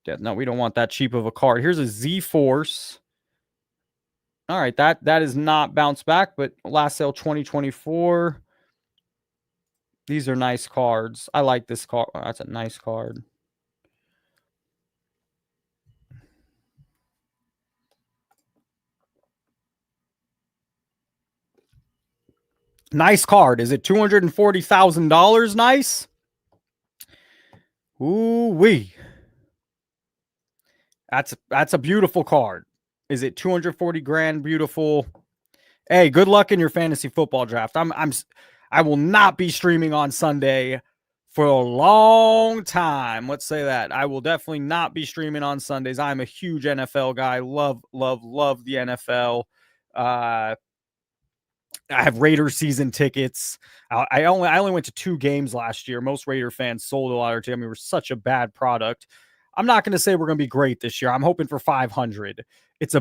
Speaker 1: No, we don't want that cheap of a card. Here's a Z-Force. All right, that is not bounced back, but last sale 2024. These are nice cards. I like this card. Oh, that's a nice card. Nice card. Is it $240,000 nice? Ooh-wee. That's a beautiful card. Is it 240 grand beautiful? Hey, good luck in your fantasy football draft. I will not be streaming on Sunday for a long time. Let's say that. I will definitely not be streaming on Sundays. I'm a huge NFL guy. Love the NFL. I have Raider season tickets. I only went to 2 games last year. Most Raider fans sold a lot of them. We were such a bad product. I'm not going to say we're going to be great this year. I'm hoping for 500. It's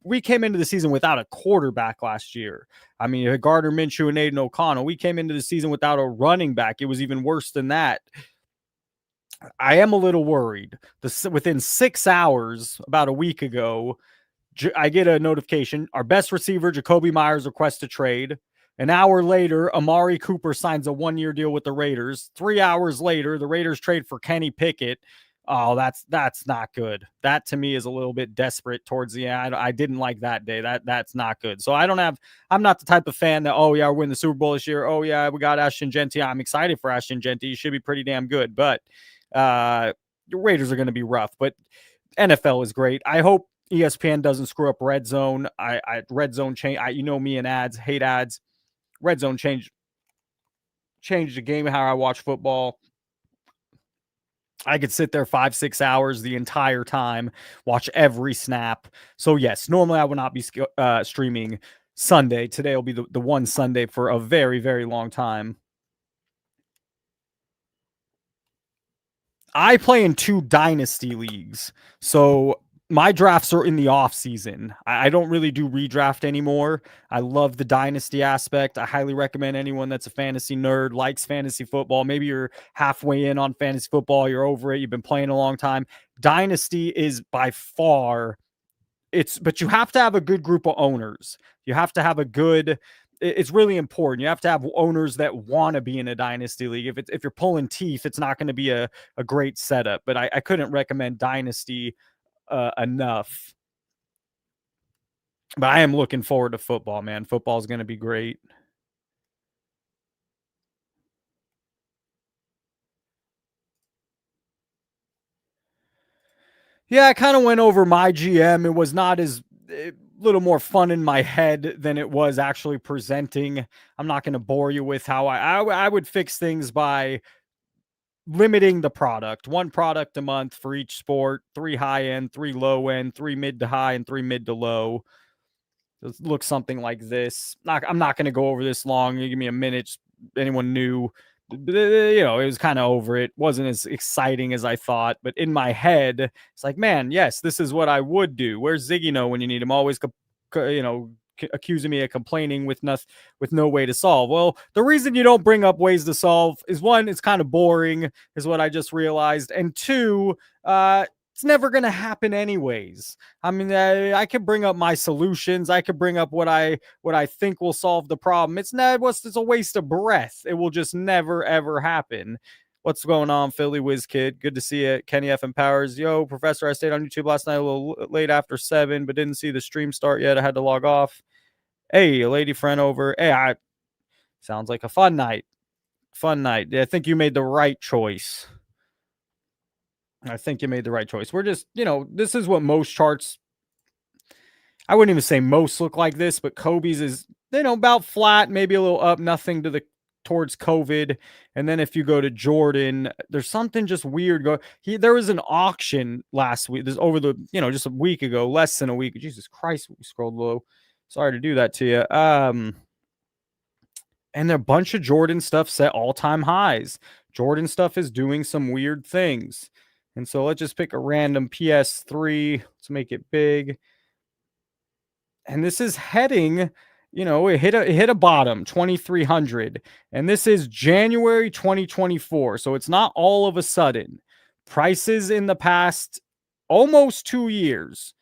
Speaker 1: we came into the season without a quarterback last year. Gardner Minshew and Aiden O'Connell. We came into the season without a running back. It was even worse than that. I am a little worried. Within 6 hours, about a week ago, I get a notification. Our best receiver, Jacoby Myers, requests a trade. An hour later, Amari Cooper signs a 1 year deal with the Raiders. 3 hours later, the Raiders trade for Kenny Pickett. Oh, that's not good. That to me is a little bit desperate towards the end. I didn't like that day. That's not good. So I don't have. I'm not the type of fan that, oh yeah, we're winning the Super Bowl this year. Oh yeah, we got Ashton Genty. I'm excited for Ashton Genty. He should be pretty damn good. But the Raiders are going to be rough. But NFL is great. I hope ESPN doesn't screw up Red Zone. I Red Zone change. You know me and ads, hate ads. Red Zone changed the game how I watch football. I could sit there 5-6 hours the entire time, watch every snap. So yes, normally I would not be streaming Sunday. Today will be the one Sunday for a very, very long time. I play in 2 dynasty leagues. So my drafts are in the off season. I don't really do redraft anymore. I love the dynasty aspect. I highly recommend anyone that's a fantasy nerd, likes fantasy football. Maybe you're halfway in on fantasy football, you're over it, you've been playing a long time. Dynasty is by far but you have to have a good group of owners. You have to have a good it's really important. You have to have owners that want to be in a dynasty league. If you're pulling teeth, it's not going to be a great setup. But I couldn't recommend dynasty enough. But I am looking forward to football, man. Football is going to be great. Yeah, I kind of went over my GM. It was not as a little more fun in my head than it was actually presenting. I'm not going to bore you with how I would fix things by limiting the product, one product a month for each sport, 3 high end, 3 low end, 3 mid to high, and 3 mid to low. It looks something like this. I'm not going to go over this long. You give me a minute. Anyone new, it was kind of over it. Wasn't as exciting as I thought, but in my head, it's like, man, yes, this is what I would do. Where's Ziggy know when you need him? Always, accusing me of complaining with no way to solve. Well, the reason you don't bring up ways to solve is one, it's kind of boring, is what I just realized, and two, it's never going to happen anyways. I mean, I could bring up my solutions. I could bring up what I think will solve the problem. It's a waste of breath. It will just never ever happen. What's going on, Philly Whiz Kid? Good to see you. Kenny F. and Powers. Yo, Professor, I stayed on YouTube last night a little late after 7, but didn't see the stream start yet. I had to log off. Hey, a lady friend over. Sounds like a fun night. Fun night. Yeah, I think you made the right choice. I think you made the right choice. We're just, this is what most charts, I wouldn't even say most look like this, but Kobe's is, about flat, maybe a little up, nothing towards COVID. And then if you go to Jordan, there's something just weird there was an auction last week. This over just a week ago, less than a week. Jesus Christ, we scrolled low. Sorry to do that to you. And a bunch of Jordan stuff set all-time highs. Jordan stuff is doing some weird things. And so let's just pick a random PS3. Let's make it big. And this is heading, it hit a bottom, 2300. And this is January 2024. So it's not all of a sudden. Prices in the past almost 2 years.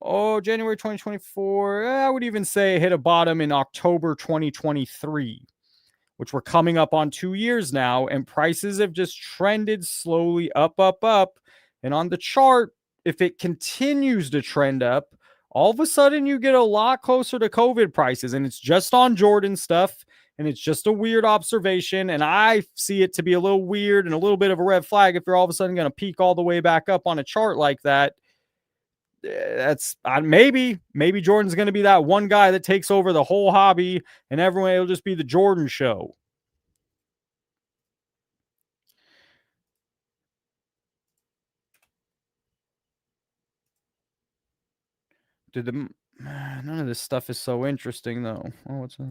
Speaker 1: Oh, January 2024. I would even say it hit a bottom in October 2023, which we're coming up on 2 years now, and prices have just trended slowly up, up, up. And on the chart, if it continues to trend up, all of a sudden you get a lot closer to COVID prices, and it's just on Jordan stuff, and it's just a weird observation, and I see it to be a little weird and a little bit of a red flag if you're all of a sudden going to peak all the way back up on a chart like that. That's maybe Jordan's going to be that one guy that takes over the whole hobby, and everyone, it'll just be the Jordan show. Did the none of this stuff is so interesting though. Oh, what's that?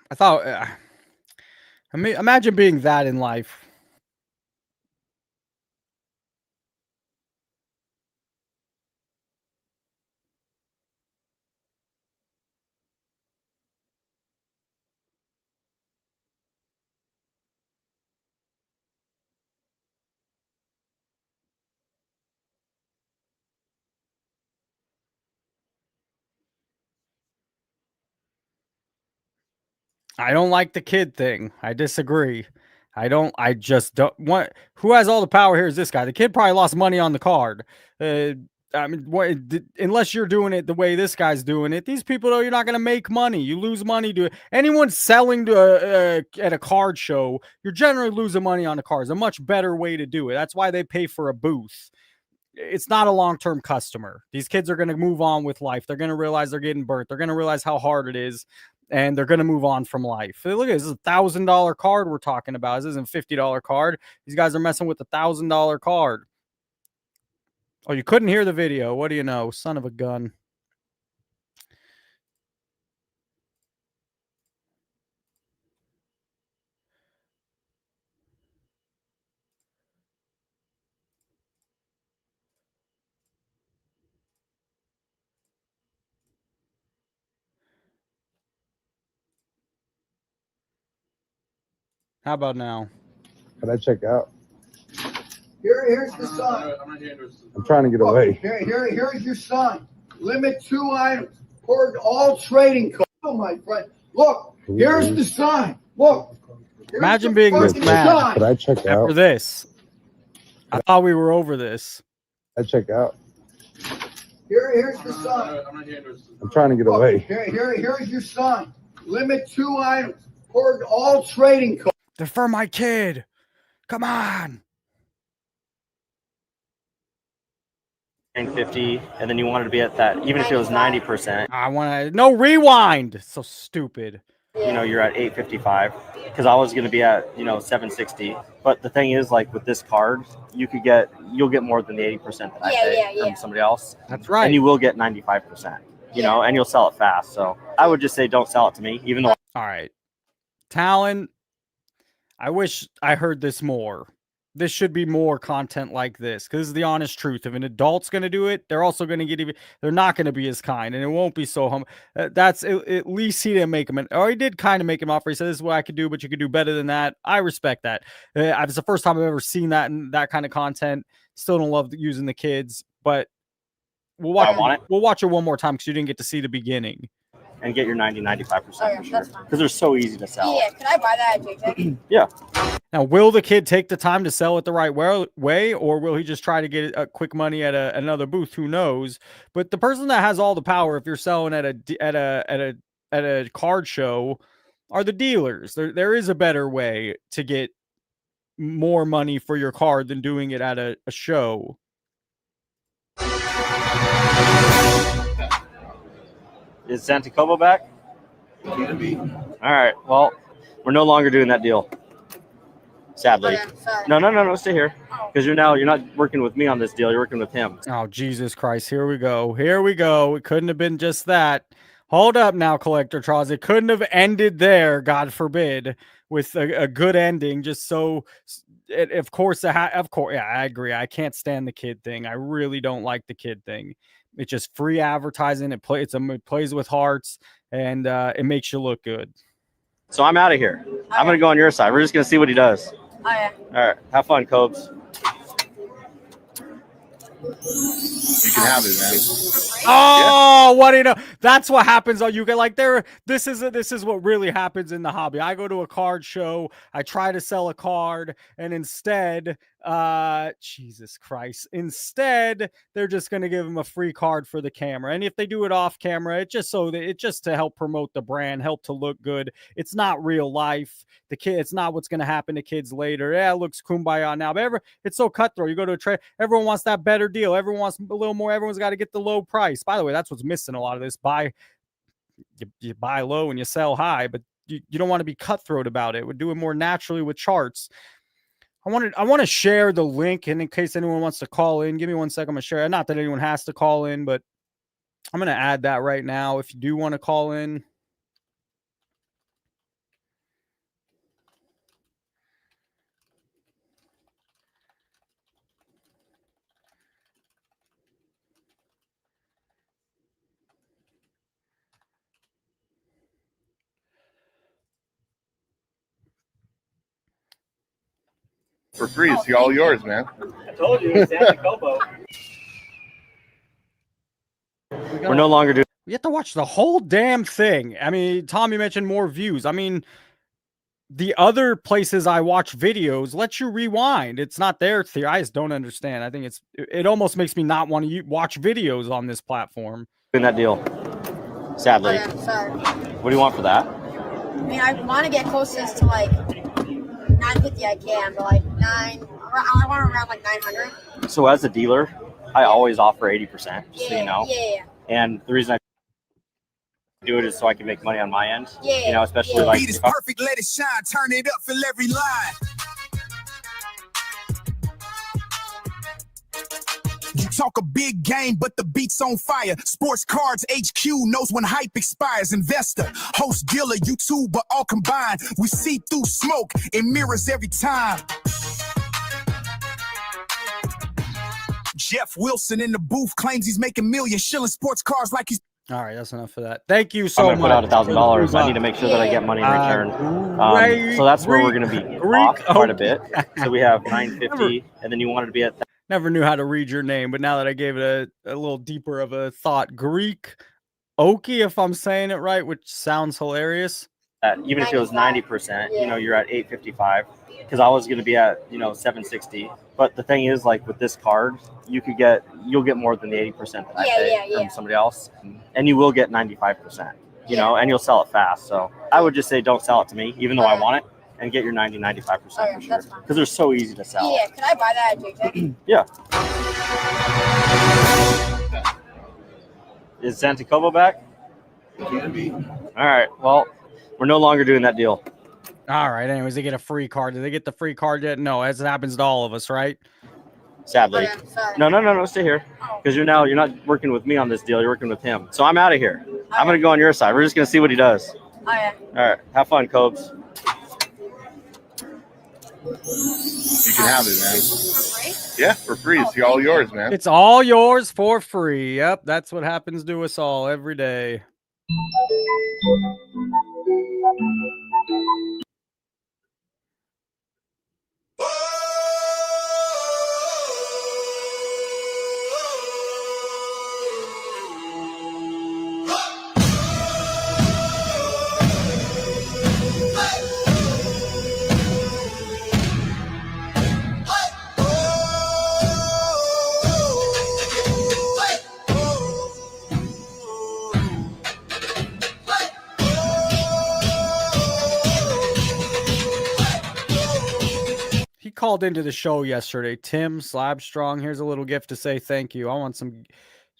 Speaker 1: I thought. I mean, imagine being that in life. I don't like the kid thing. I disagree. I just don't want. Who has all the power here is this guy. The kid probably lost money on the card. I mean, unless you're doing it the way this guy's doing it, these people know you're not going to make money. You lose money to anyone selling to at a card show. You're generally losing money on the cards. A much better way to do it. That's why they pay for a booth. It's not a long-term customer. These kids are going to move on with life. They're going to realize they're getting burnt. They're going to realize how hard it is, and they're going to move on from life. Look at this is $1,000 card we're talking about. This isn't a $50 card. These guys are messing with $1,000 card. Oh, you couldn't hear the video. What do you know? Son of a gun. How about now?
Speaker 2: Can I check out?
Speaker 3: Here's the sign.
Speaker 2: I'm trying to get away.
Speaker 3: Here's your sign. Limit 2 items. For all trading cards. Oh, my friend. Look, here's the sign. Look.
Speaker 1: Imagine being this mad.
Speaker 2: Could I check out?
Speaker 1: After this. I thought we were over this.
Speaker 2: I check out.
Speaker 3: Here's the sign.
Speaker 2: I'm trying to get away.
Speaker 3: Here's your sign. Limit 2 items. For all trading cards.
Speaker 1: They're for my kid. Come on.
Speaker 4: 50, and then you wanted to be at that, even if it was 90%.
Speaker 1: I want to no rewind. So stupid.
Speaker 4: You know, you're at 855 because I was going to be at 760. But the thing is, like with this card, you'll get more than the 80% that I pay from somebody else.
Speaker 1: That's right.
Speaker 4: And you will get 95%. You know, and you'll sell it fast. So I would just say don't sell it to me, even though.
Speaker 1: All right, Talon. I wish I heard this more. This should be more content like this because this is the honest truth. If an adult's going to do it, they're also going to get even. They're not going to be as kind, and it won't be so humble. That's at least he didn't make him or he did kind of make him offer. He said, "This is what I could do, but you could do better than that." I respect that. It's the first time I've ever seen that and that kind of content. Still don't love using the kids, but we'll watch it one more time because you didn't get to see the beginning.
Speaker 4: And get your 95% for sure. Because they're so easy to sell.
Speaker 5: Yeah, can I buy that at JJ?
Speaker 4: Yeah.
Speaker 1: Now, will the kid take the time to sell it the right way, or will he just try to get a quick money at another booth? Who knows? But the person that has all the power, if you're selling at a card show, are the dealers. There is a better way to get more money for your card than doing it at a show.
Speaker 4: Is Santicobo back? All right. Well, we're no longer doing that deal. Sadly.
Speaker 5: Okay,
Speaker 4: No. Stay here. Because you're not working with me on this deal. You're working with him.
Speaker 1: Oh, Jesus Christ. Here we go. It couldn't have been just that. Hold up now, Collector Charles. It couldn't have ended there, God forbid, with a good ending. Just so, of course, yeah, I agree. I can't stand the kid thing. I really don't like the kid thing. It's just free advertising. It plays with hearts, and it makes you look good.
Speaker 4: So I'm out of here. I'm going to go on your side. We're just going to see what he does.
Speaker 5: Oh, yeah.
Speaker 4: All right. Have fun, Cobes.
Speaker 2: You can have it, man.
Speaker 1: Oh, what do you know? That's what happens. You get like this is what really happens in the hobby. I go to a card show. I try to sell a card, and instead, Jesus Christ, they're just going to give them a free card for the camera. And if they do it off camera, it's just to help promote the brand, help to look good. It's not real life. It's not what's going to happen to kids later. Yeah, it looks kumbaya now, but it's so cutthroat. You go to a trade, everyone wants that better deal. Everyone wants a little more. Everyone's got to get the low price. By the way, that's what's missing a lot of this. You buy low and you sell high, but you don't want to be cutthroat about it. We're doing more naturally with charts. I want to share the link, and in case anyone wants to call in, give me 1 second. I'm gonna share it. Not that anyone has to call in, but I'm gonna add that right now. If you do want to call in.
Speaker 2: For free, it's all yours, man.
Speaker 4: I told you, it's Santicobo. We're no longer doing.
Speaker 1: You have to watch the whole damn thing. I mean, Tommy mentioned more views. I mean, the other places I watch videos let you rewind. It's not there. I just don't understand. I think it almost makes me not want to watch videos on this platform.
Speaker 4: In that deal, sadly.
Speaker 5: Oh, yeah, sorry.
Speaker 4: What do you want for that?
Speaker 5: I mean, I want to get closest to like 950. I can, but like I want around like 900.
Speaker 4: So as a dealer, I always offer 80%, just so you know.
Speaker 5: Yeah.
Speaker 4: And the reason I do it is so I can make money on my end.
Speaker 5: Yeah.
Speaker 4: You know, especially like
Speaker 6: Beat is perfect, let it shine, turn it up, fill every line. You talk a big game, but the beat's on fire. Sports Cards HQ knows when hype expires. Investor, host, dealer, YouTuber, all combined. We see through smoke, it mirrors every time. Jeff Wilson in the booth claims he's making millions, shilling sports cars like he's.
Speaker 1: All right, that's enough for that. Thank you so
Speaker 4: I'm
Speaker 1: much.
Speaker 4: gonna put out $1,000. I need to make sure that I get money in return. So that's where we're gonna be off quite a bit. So we have 950, and then you wanted to be at.
Speaker 1: Never knew how to read your name, but now that I gave it a little deeper of a thought, Greek Oki, if I'm saying it right, which sounds hilarious.
Speaker 4: Even if it was 90%, you know, you're at 855. Because I was going to be at 760. But the thing is, like with this card, you'll get more than the 80% that I pay from somebody else, and you will get 95%. You know, and you'll sell it fast. So I would just say don't sell it to me, even though I want it. And get your 90-95% for sure. Because they're so easy to sell.
Speaker 5: Yeah, can I buy that at JJ?
Speaker 4: Yeah. Is Santicobo back? All right. Well, we're no longer doing that deal.
Speaker 1: All right. Anyways, they get a free card. Did they get the free card yet? No, as it happens to all of us, right?
Speaker 4: Sadly. No. Stay here. Because you're not working with me on this deal. You're working with him. So I'm out of here. I'm going to go on your side. We're just going to see what he does.
Speaker 5: Oh, yeah.
Speaker 4: All right. Have fun, Cobes.
Speaker 2: You can have it, man.
Speaker 5: For free?
Speaker 2: Yeah, for free. It's all yours, man.
Speaker 1: It's all yours for free. Yep, that's what happens to us all every day. He called into the show yesterday. Tim Slabstrong, here's a little gift to say thank you. I want some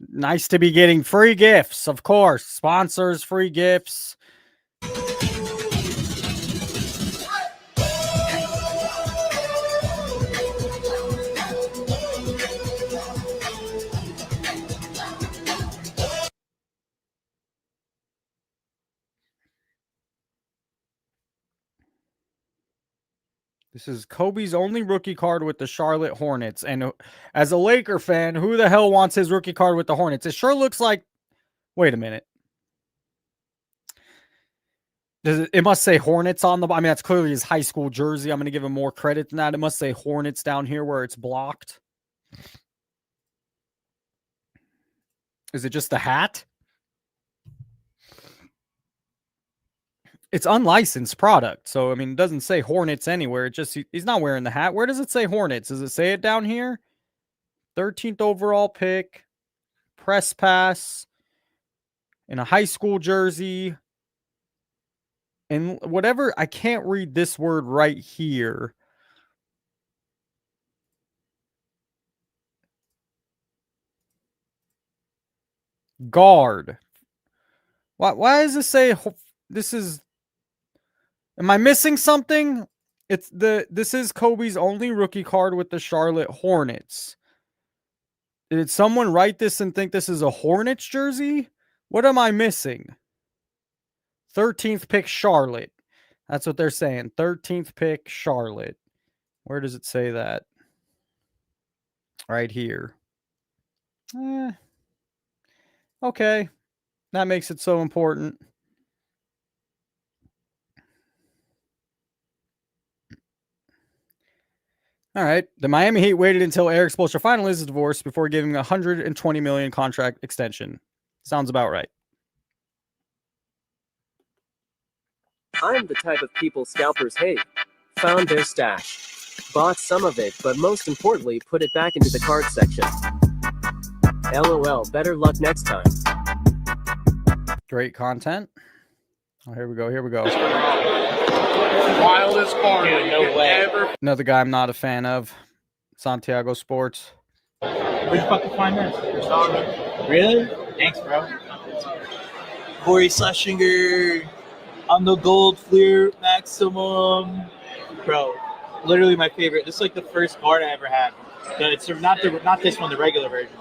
Speaker 1: nice to be getting free gifts, of course. Sponsors, free gifts. This is Kobe's only rookie card with the Charlotte Hornets. And as a Laker fan, who the hell wants his rookie card with the Hornets? It sure looks like... Wait a minute. It must say Hornets on the... I mean, that's clearly his high school jersey. I'm going to give him more credit than that. It must say Hornets down here where it's blocked. Is it just the hat? It's unlicensed product. So, I mean, it doesn't say Hornets anywhere. It just, he's not wearing the hat. Where does it say Hornets? Does it say it down here? 13th overall pick, press pass, in a high school jersey, and whatever. I can't read this word right here. Guard. Why does this say this is... Am I missing something? This is Kobe's only rookie card with the Charlotte Hornets. Did someone write this and think this is a Hornets jersey? What am I missing? 13th pick Charlotte. That's what they're saying. 13th pick Charlotte. Where does it say that? Right here. Okay. That makes it so important. All right. The Miami Heat waited until Eric Spoelstra finalized his divorce before giving a $120 million contract extension. Sounds about right.
Speaker 7: I'm the type of people scalpers hate. Found their stash. Bought some of it, but most importantly, put it back into the card section. LOL, better luck next time.
Speaker 1: Great content. Oh, here we go. Here we go.
Speaker 2: Wildest card.
Speaker 8: Dude, no way.
Speaker 1: Another guy I'm not a fan of. Santiago Sports.
Speaker 8: Where'd you fucking find this? Really? Thanks, bro. Corey Schlesinger on the gold clear maximum. Bro, literally my favorite. This is like the first card I ever had. It's not this one, the regular version.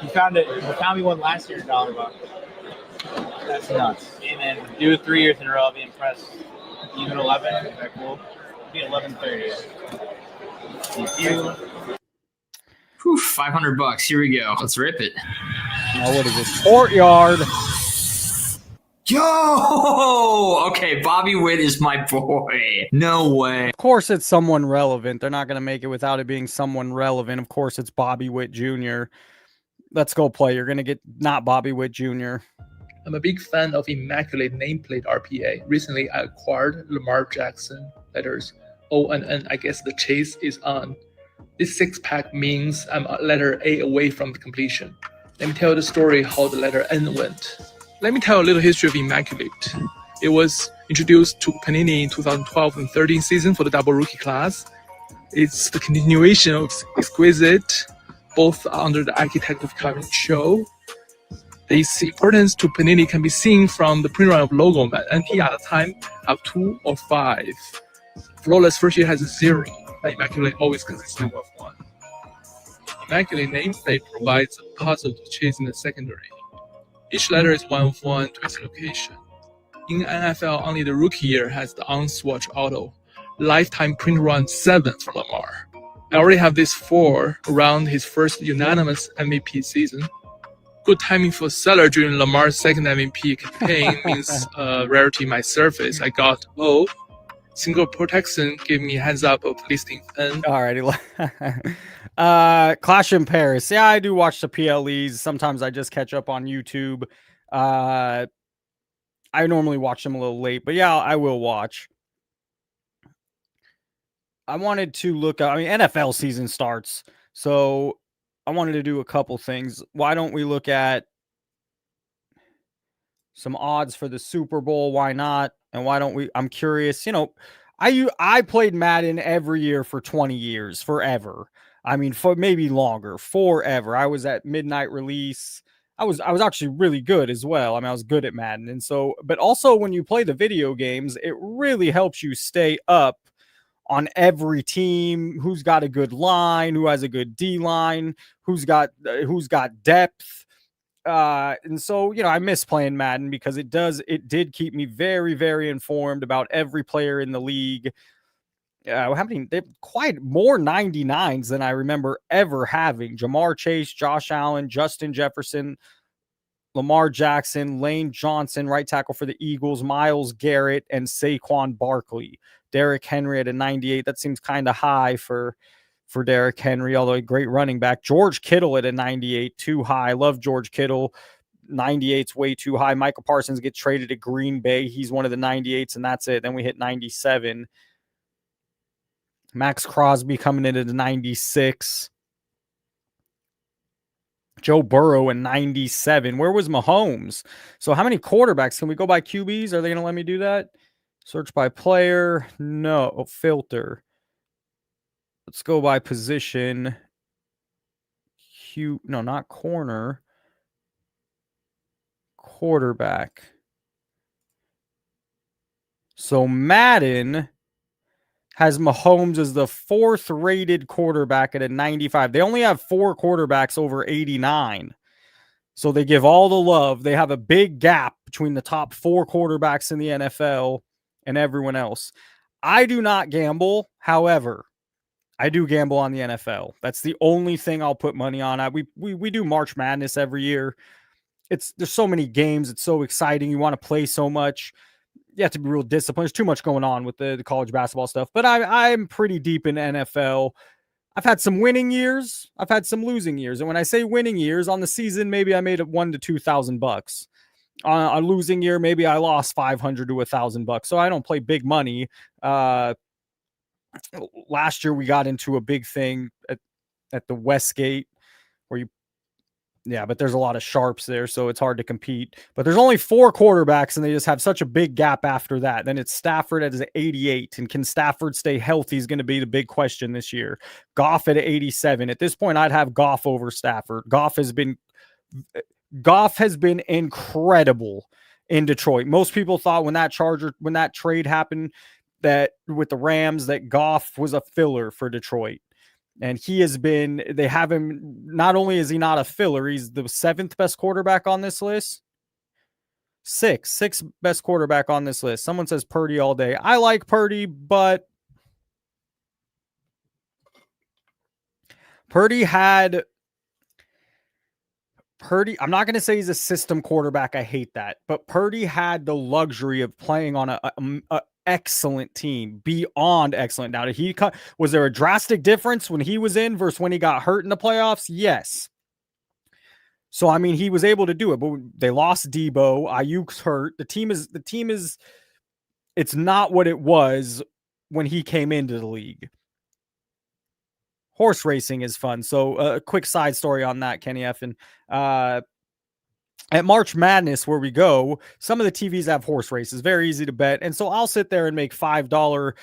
Speaker 8: You found me one last year in $1. That's nuts. And then do it 3 years in a row, I'll be impressed. Even 11, is that cool? It'll be 11:30. Thank you.
Speaker 9: Whew, $500. Here we go. Let's rip it.
Speaker 1: Oh, what is this? Courtyard.
Speaker 9: Yo! Okay, Bobby Witt is my boy. No way.
Speaker 1: Of course, it's someone relevant. They're not going to make it without it being someone relevant. Of course, it's Bobby Witt Jr. Let's go play. You're going to get not Bobby Witt Jr.
Speaker 10: I'm a big fan of Immaculate Nameplate RPA. Recently, I acquired Lamar Jackson letters O and N. I guess the chase is on. This 6-pack means I'm a letter A away from completion. Let me tell the story how the letter N went. Let me tell a little history of Immaculate. It was introduced to Panini in 2012 and 13 season for the double rookie class. It's the continuation of Exquisite, both under the architect of Kevin Cho. Its importance to Panini can be seen from the print run of Logo Man. NP at the time have 2 or 5. Flawless first year has a 0. Immaculate always consists of 1. Immaculate Nameplate provides a puzzle to chase in the secondary. Each letter is 1 of 1 to its location. In NFL, only the rookie year has the on-swatch auto. Lifetime print run 7 for Lamar. I already have this 4 around his first unanimous MVP season. Good timing for seller during Lamar's second MVP campaign means rarity might surface. I got single protection gave me a heads up of listing N.
Speaker 1: Alrighty. Clash in Paris. Yeah, I do watch the PLEs. Sometimes I just catch up on YouTube. I normally watch them a little late, but yeah, I will watch. I wanted to look up, NFL season starts, so I wanted to do a couple things. Why don't we look at some odds for the Super Bowl? Why not? And why don't we? I'm curious. I played Madden every year for 20 years, forever. For maybe longer, forever. I was at midnight release. I was actually really good as well. I was good at Madden. And so, but also when you play the video games, it really helps you stay up on every team, who's got a good line, who has a good D line, who's got depth. And so, I miss playing Madden because it did keep me very, very informed about every player in the league. They've quite more 99s than I remember ever having. Jamar Chase, Josh Allen, Justin Jefferson, Lamar Jackson, Lane Johnson, right tackle for the Eagles, Myles Garrett, and Saquon Barkley. Derrick Henry at a 98. That seems kind of high for Derrick Henry, although a great running back. George Kittle at a 98, too high. I love George Kittle. 98's way too high. Michael Parsons gets traded to Green Bay. He's one of the 98s, and that's it. Then we hit 97. Max Crosby coming in at a 96. Joe Burrow in 97. Where was Mahomes? So how many quarterbacks? Can we go by QBs? Are they going to let me do that? Search by player. No. Filter. Let's go by position. No, not corner. Quarterback. So Madden has Mahomes as the 4th rated quarterback at a 95. They only have 4 quarterbacks over 89. So they give all the love. They have a big gap between the top 4 quarterbacks in the NFL and everyone else. I do not gamble. However, I do gamble on the NFL. That's the only thing I'll put money on. We do March Madness every year. There's so many games. It's so exciting. You want to play so much. You have to be real disciplined. There's too much going on with the college basketball stuff. But I'm pretty deep in NFL. I've had some winning years. I've had some losing years. And when I say winning years, on the season, maybe I made $1,000 to $2,000. On a losing year, maybe I lost 500 to $1,000. So I don't play big money. Last year we got into a big thing at the Westgate where but there's a lot of sharps there, so it's hard to compete. But there's only 4 quarterbacks, and they just have such a big gap after that. Then it's Stafford at 88, and can Stafford stay healthy is going to be the big question this year. Goff at 87. At this point, I'd have Goff over Stafford. Goff has been incredible in Detroit. Most people thought when that trade happened that with the Rams that Goff was a filler for Detroit. And they have him, not only is he not a filler, he's the 7th best quarterback on this list. Sixth best quarterback on this list. Someone says Purdy all day. I like Purdy, but Purdy, I'm not going to say he's a system quarterback. I hate that. But Purdy had the luxury of playing on a excellent team, beyond excellent. Now, was there a drastic difference when he was in versus when he got hurt in the playoffs? Yes. So, I mean, he was able to do it, but they lost Debo. Ayuk's hurt. The team is, it's not what it was when he came into the league. Horse racing is fun. So a quick side story on that, Kenny F. And at March Madness, where we go, some of the TVs have horse races, very easy to bet. And so I'll sit there and make $5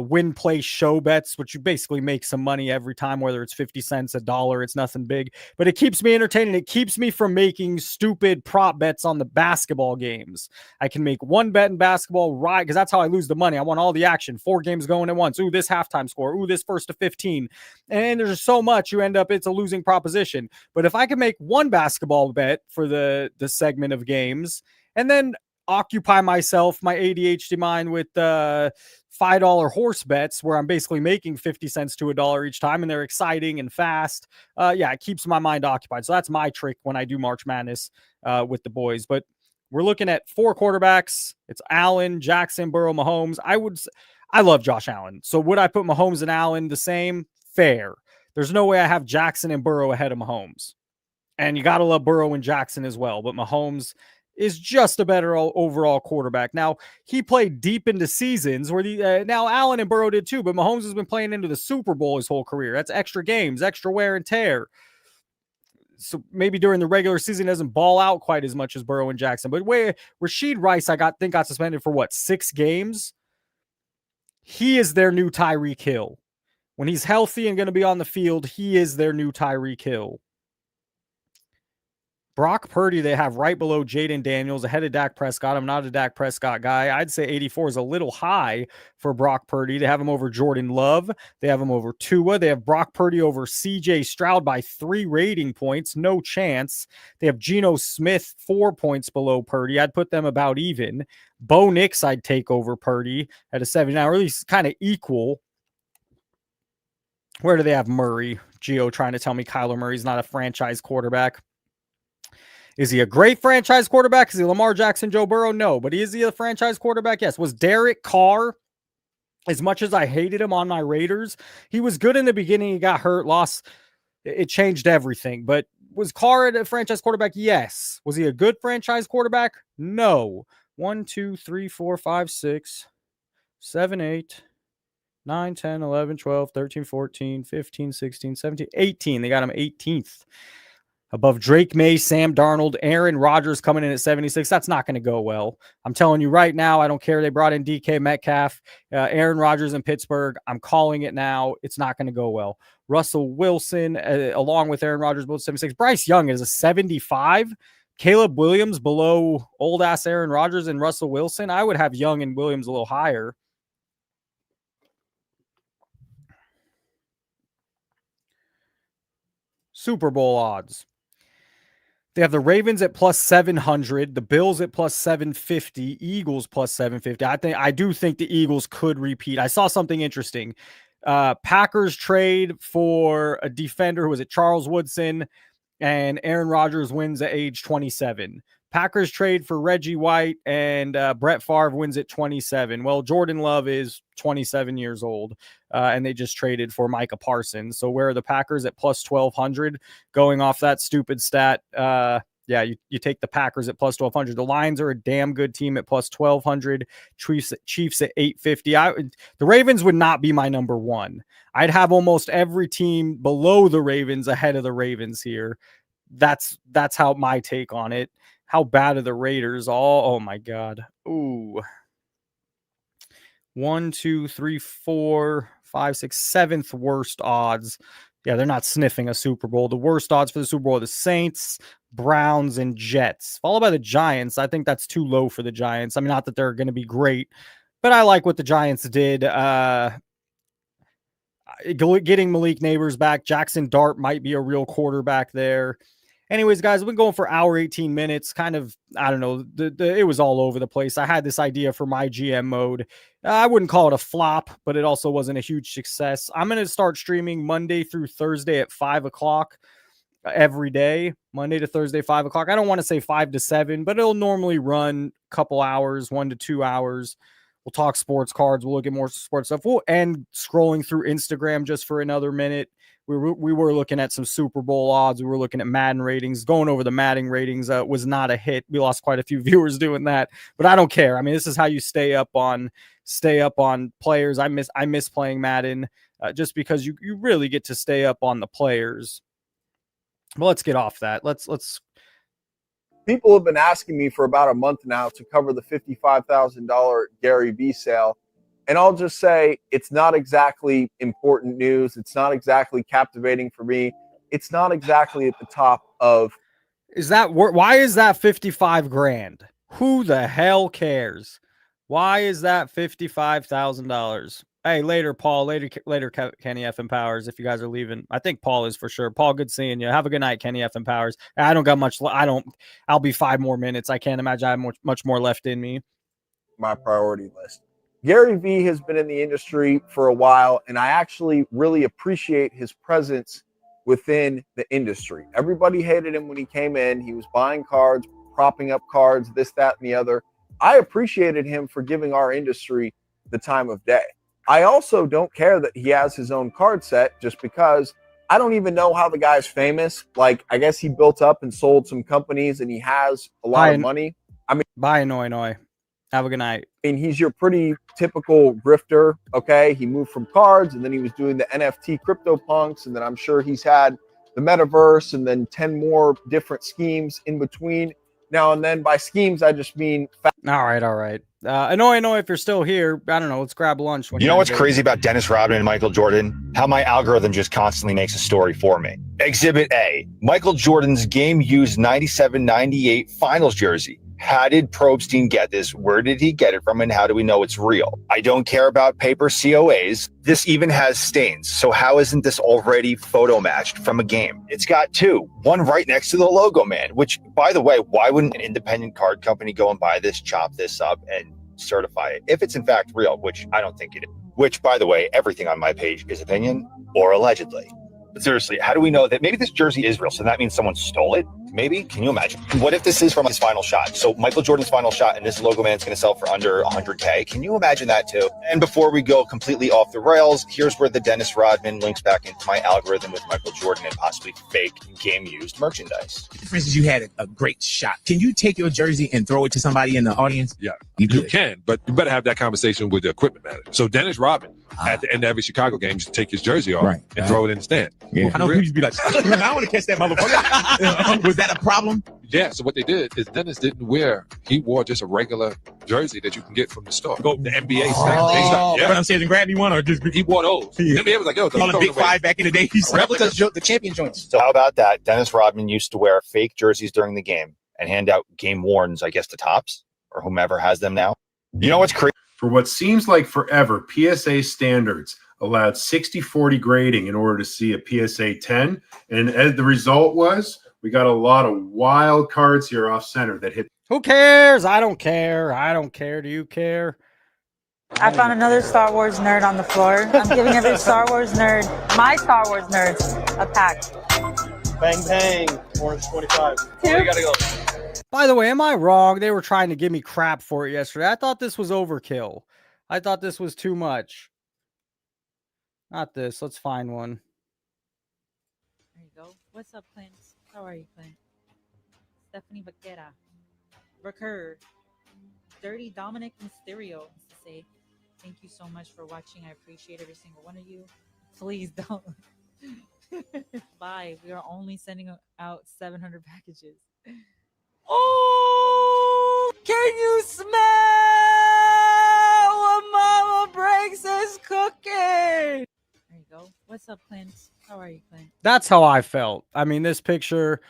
Speaker 1: win play show bets, which you basically make some money every time, whether it's 50 cents, $1, it's nothing big, but it keeps me entertained. It keeps me from making stupid prop bets on the basketball games. I can make one bet in basketball, right? Because that's how I lose the money. I want all the action, 4 games going at once. Ooh, this halftime score. Ooh, this first to 15. And there's so much, it's a losing proposition. But if I can make one basketball bet for the segment of games and then occupy my ADHD mind with $5 horse bets where I'm basically making 50 cents to $1 each time, and they're exciting and fast. It keeps my mind occupied. So that's my trick when I do March Madness with the boys. But we're looking at 4 quarterbacks. It's Allen, Jackson, Burrow, Mahomes. I love Josh Allen. So would I put Mahomes and Allen the same? Fair. There's no way I have Jackson and Burrow ahead of Mahomes. And you got to love Burrow and Jackson as well. But Mahomes is just a better overall quarterback. Now, he played deep into seasons where now Allen and Burrow did too, but Mahomes has been playing into the Super Bowl his whole career. That's extra games, extra wear and tear. So maybe during the regular season doesn't ball out quite as much as Burrow and Jackson. But Rashid Rice, I think got suspended for 6 games. He is their new Tyreek Hill. When he's healthy and going to be on the field, he is their new Tyreek Hill. Brock Purdy, they have right below Jaden Daniels, ahead of Dak Prescott. I'm not a Dak Prescott guy. I'd say 84 is a little high for Brock Purdy. They have him over Jordan Love. They have him over Tua. They have Brock Purdy over CJ Stroud by 3 rating points. No chance. They have Geno Smith 4 points below Purdy. I'd put them about even. Bo Nix, I'd take over Purdy at a 79, or at least kind of equal. Where do they have Murray? Gio trying to tell me Kyler Murray's not a franchise quarterback. Is he a great franchise quarterback? Is he Lamar Jackson, Joe Burrow? No. But is he a franchise quarterback? Yes. Was Derek Carr, as much as I hated him on my Raiders, he was good in the beginning. He got hurt, lost. It changed everything. But was Carr a franchise quarterback? Yes. Was he a good franchise quarterback? No. 1, 2, 3, 4, 5, 6, 7, 8, 9, 10, 11, 12, 13, 14, 15, 16, 17, 18. They got him 18th. Above Drake May, Sam Darnold, Aaron Rodgers coming in at 76. That's not going to go well. I'm telling you right now, I don't care. They brought in DK Metcalf, Aaron Rodgers in Pittsburgh. I'm calling it now. It's not going to go well. Russell Wilson, along with Aaron Rodgers, both 76. Bryce Young is a 75. Caleb Williams below old-ass Aaron Rodgers and Russell Wilson. I would have Young and Williams a little higher. Super Bowl odds. They have the Ravens at plus 700, the Bills at plus 750, Eagles plus 750. I do think the Eagles could repeat. I saw something interesting. Packers trade for a defender who was at Charles Woodson, and Aaron Rodgers wins at age 27. Packers trade for Reggie White, and Brett Favre wins at 27. Well, Jordan Love is 27 years old, and they just traded for Micah Parsons. So where are the Packers at plus 1,200 going off that stupid stat? yeah, you take the Packers at plus 1,200. The Lions are a damn good team at plus 1,200. Chiefs at 850. The Ravens would not be my number one. I'd have almost every team below the Ravens ahead of the Ravens here. That's how my take on it. How bad are the Raiders? Oh my God. Ooh. 1, 2, 3, 4, 5, 6, seventh worst odds. Yeah, they're not sniffing a Super Bowl. The worst odds for the Super Bowl are the Saints, Browns, and Jets, followed by the Giants. I think that's too low for the Giants. I mean, not that they're going to be great, but I like what the Giants did. Getting Malik Neighbors back. Jackson Dart might be a real quarterback there. Anyways, guys, we've been going for hour 18 minutes. Kind of, I don't know, it was all over the place. I had this idea for my GM mode. I wouldn't call it a flop, but it also wasn't a huge success. I'm going to start streaming Monday through Thursday at 5 o'clock every day. Monday to Thursday, 5 o'clock. I don't want to say 5 to 7, but it'll normally run a couple hours, 1 to 2 hours. We'll talk sports cards. We'll look at more sports stuff. We'll end scrolling through Instagram just for another minute. We were looking at some Super Bowl odds. We were looking at Madden ratings. Going over the Madden ratings was not a hit. We lost quite a few viewers doing that, but I don't care. I mean, this is how you stay up on players. I miss playing Madden just because you really get to stay up on the players. But let's get off that. Let's.
Speaker 11: People have been asking me for about a month now to cover the $55,000 Gary Vee sale. And I'll just say it's not exactly important news. It's not exactly captivating for me. It's not exactly at the top of.
Speaker 1: Why is that 55 grand? Who the hell cares? Why is that $55,000? Hey, later, Paul. Later, Kenny F. and Powers. If you guys are leaving, I think Paul is for sure. Paul, good seeing you. Have a good night, Kenny F. and Powers. I don't got much. I'll be 5 more minutes. I can't imagine I have much more left in me.
Speaker 11: My priority list. Gary Vee has been in the industry for a while, and I actually really appreciate his presence within the industry. Everybody hated him when he came in. He was buying cards, propping up cards, this, that, and the other. I appreciated him for giving our industry the time of day. I also don't care that he has his own card set just because I don't even know how the guy's famous. Like, I guess he built up and sold some companies and he has a lot of money. I mean,
Speaker 1: bye, Noi. Have a good night.
Speaker 11: I mean, he's your pretty typical grifter, okay? He moved from cards, and then he was doing the NFT CryptoPunks, and then I'm sure he's had the metaverse, and then 10 more different schemes in between. Now and then, by schemes, I just mean...
Speaker 1: All right. Noi, if you're still here, I don't know, let's grab lunch.
Speaker 12: You know what's crazy about Dennis Rodman and Michael Jordan? How my algorithm just constantly makes a story for me. Exhibit A, Michael Jordan's game-used 97-98 finals jersey. How did Probstein get this? Where did he get it from? And how do we know it's real? I don't care about paper COAs. This even has stains. So how isn't this already photo matched from a game? It's got 2, one right next to the logo, man, which, by the way, why wouldn't an independent card company go and buy this, chop this up, and certify it if it's in fact real, which I don't think it is. Which, by the way, everything on my page is opinion or allegedly. But seriously, how do we know that maybe this jersey is real? So that means someone stole it? Maybe? Can you imagine? What if this is from his final shot? So Michael Jordan's final shot and this logo man's going to sell for under 100K. Can you imagine that too? And before we go completely off the rails, here's where the Dennis Rodman links back into my algorithm with Michael Jordan and possibly fake game-used merchandise.
Speaker 13: For instance, you had a great shot. Can you take your jersey and throw it to somebody in the audience?
Speaker 14: Yeah, you can, but you better have that conversation with the equipment manager. So Dennis Rodman, at the end of every Chicago game, used to take his jersey off and throw it in the stand.
Speaker 13: Yeah. I know people used to be like, I want to catch that motherfucker. Was that a problem?
Speaker 14: Yeah, so what they did is Dennis didn't wear, he wore just a regular jersey that you can get from the store. Go to the NBA stand.
Speaker 13: But I'm saying, grab me one or just...
Speaker 14: He wore those.
Speaker 13: Yeah.
Speaker 14: The NBA was like, yo,
Speaker 13: call the Big Five back in the day. Replicas, the champion joints.
Speaker 12: So how about that? Dennis Rodman used to wear fake jerseys during the game and hand out game warns, I guess, to Topps or whomever has them now. You know what's crazy?
Speaker 15: For what seems like forever, PSA standards allowed 60-40 grading in order to see a PSA 10. And as the result was, we got a lot of wild cards here off center that hit.
Speaker 1: Who cares? I don't care. I don't care. Do you care?
Speaker 16: I found another Star Wars nerd on the floor. I'm giving every Star Wars nerd, my Star Wars nerds, a pack.
Speaker 4: Bang, bang. Orange 25. Where you gotta go?
Speaker 1: By the way, am I wrong? They were trying to give me crap for it yesterday. I thought this was overkill. I thought this was too much. Not this. Let's find one.
Speaker 16: There you go. What's up, Clint? How are you, Clint? Stephanie Vaquera. Recur. Dirty Dominic Mysterio wants to say, thank you so much for watching. I appreciate every single one of you. Please don't. Bye. We are only sending out 700 packages. Oh, can you smell what Mama Breaks is cooking? There you go. What's up, Clint? How are you, Clint?
Speaker 1: That's how I felt. I mean, this picture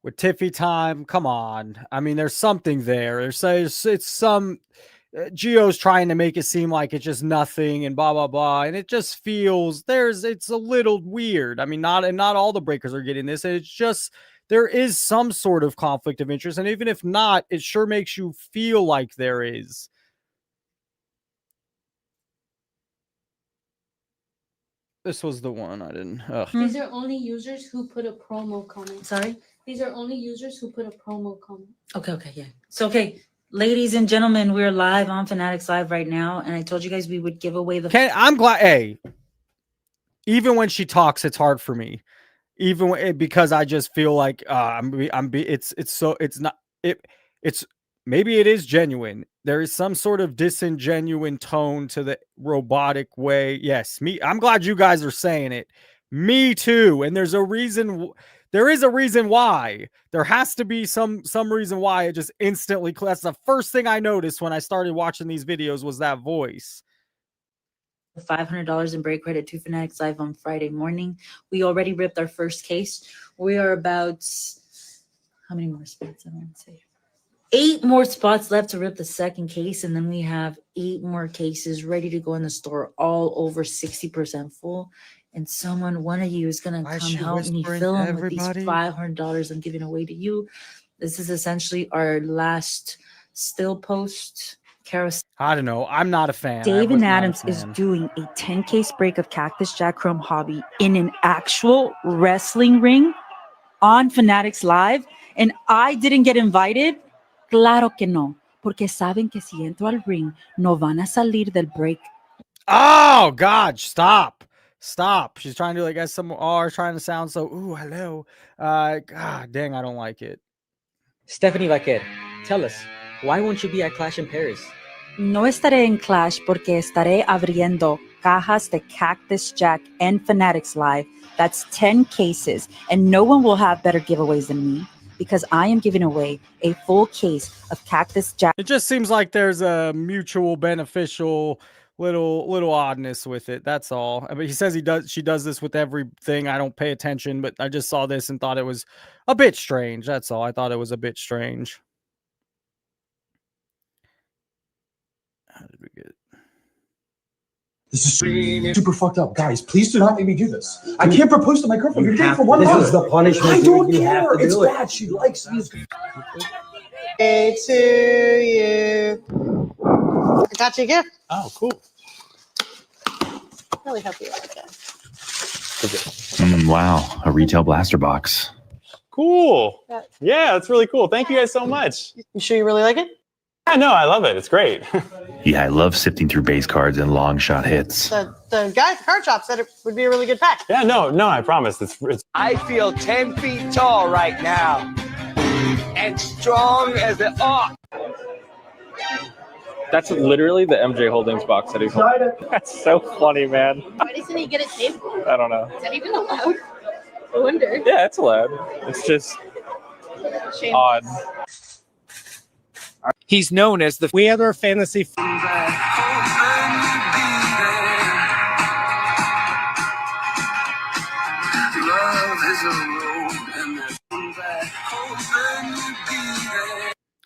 Speaker 1: with Tiffy time, come on. I mean, there's something there. It's some Gio's trying to make it seem like it's just nothing and blah blah blah, and it just feels it's a little weird. I mean, not all the breakers are getting this. It's just there is some sort of conflict of interest, and even if not, it sure makes you feel like there is. This was the one I didn't. Ugh.
Speaker 17: These are only users who put a promo comment.
Speaker 16: Sorry?
Speaker 17: These are only users who put a promo comment.
Speaker 16: Okay, yeah. So, okay, ladies and gentlemen, we're live on Fanatics Live right now, and I told you guys we would give away the.
Speaker 1: I'm glad. Hey, even when she talks, it's hard for me. Even because I just feel like it's maybe it is genuine. There is some sort of disingenuine tone to the robotic way. Yes, I'm glad you guys are saying it. Me too. And there's a reason. There is a reason why. There has to be some reason why it just instantly. That's the first thing I noticed when I started watching these videos was that voice.
Speaker 16: $500 in break credit to Fanatics Live on Friday morning. We already ripped our first case. We are about how many more spots? I don't want to say 8 more spots left to rip the second case, and then we have 8 more cases ready to go in the store, all over 60% full. And one of you is gonna come help me film with these $500 I'm giving away to you. This is essentially our last still post carousel.
Speaker 1: I don't know. I'm not a fan.
Speaker 16: David Adams is doing a 10 case break of Cactus Jack Chrome Hobby in an actual wrestling ring on Fanatics Live, and I didn't get invited. Claro que no, porque saben que si entro al ring, no van a salir del break.
Speaker 1: Oh, God, stop. She's trying to like as some are trying to sound so, ooh, hello. God dang, I don't like it.
Speaker 18: Stephanie Vaquer, tell us, why won't you be at Clash in Paris?
Speaker 16: No estaré en Clash porque estaré abriendo cajas de Cactus Jack and Fanatics Live. That's 10 cases, and no one will have better giveaways than me, because I am giving away a full case of Cactus Jack.
Speaker 1: It just seems like there's a mutual beneficial little oddness with it. That's all. I mean, he says she does this with everything. I don't pay attention, but I just saw this and thought it was a bit strange. That's all. I thought it was a bit strange. How did we get it?
Speaker 19: This is super fucked up. Guys, please do not make me do this. I can't propose to my girlfriend. You're dating for 1 month.
Speaker 18: This is the punishment.
Speaker 19: I don't
Speaker 18: you have
Speaker 19: care.
Speaker 18: to
Speaker 19: It's
Speaker 18: do it.
Speaker 19: bad. She likes these.
Speaker 20: Hey to you. I got you a gift.
Speaker 19: Oh, cool.
Speaker 20: Really hope you like it.
Speaker 21: Wow, a retail blaster box.
Speaker 22: Cool. Yeah, that's really cool. Thank you guys so much.
Speaker 20: You sure you really like it?
Speaker 22: Yeah, no, I love it. It's great.
Speaker 21: Yeah, I love sifting through base cards and long shot hits.
Speaker 20: The guy at the card shop said it would be a really good pack.
Speaker 22: Yeah, no, I promise. It's
Speaker 23: I feel 10 feet tall right now and strong as an ox.
Speaker 24: That's literally the MJ Holdings box that he's holding. That's so funny, man.
Speaker 5: Why doesn't he get it taped?
Speaker 24: I don't know.
Speaker 5: Is that even allowed? I wonder.
Speaker 24: Yeah, it's allowed. It's just odd.
Speaker 23: He's known as the Weather Fantasy.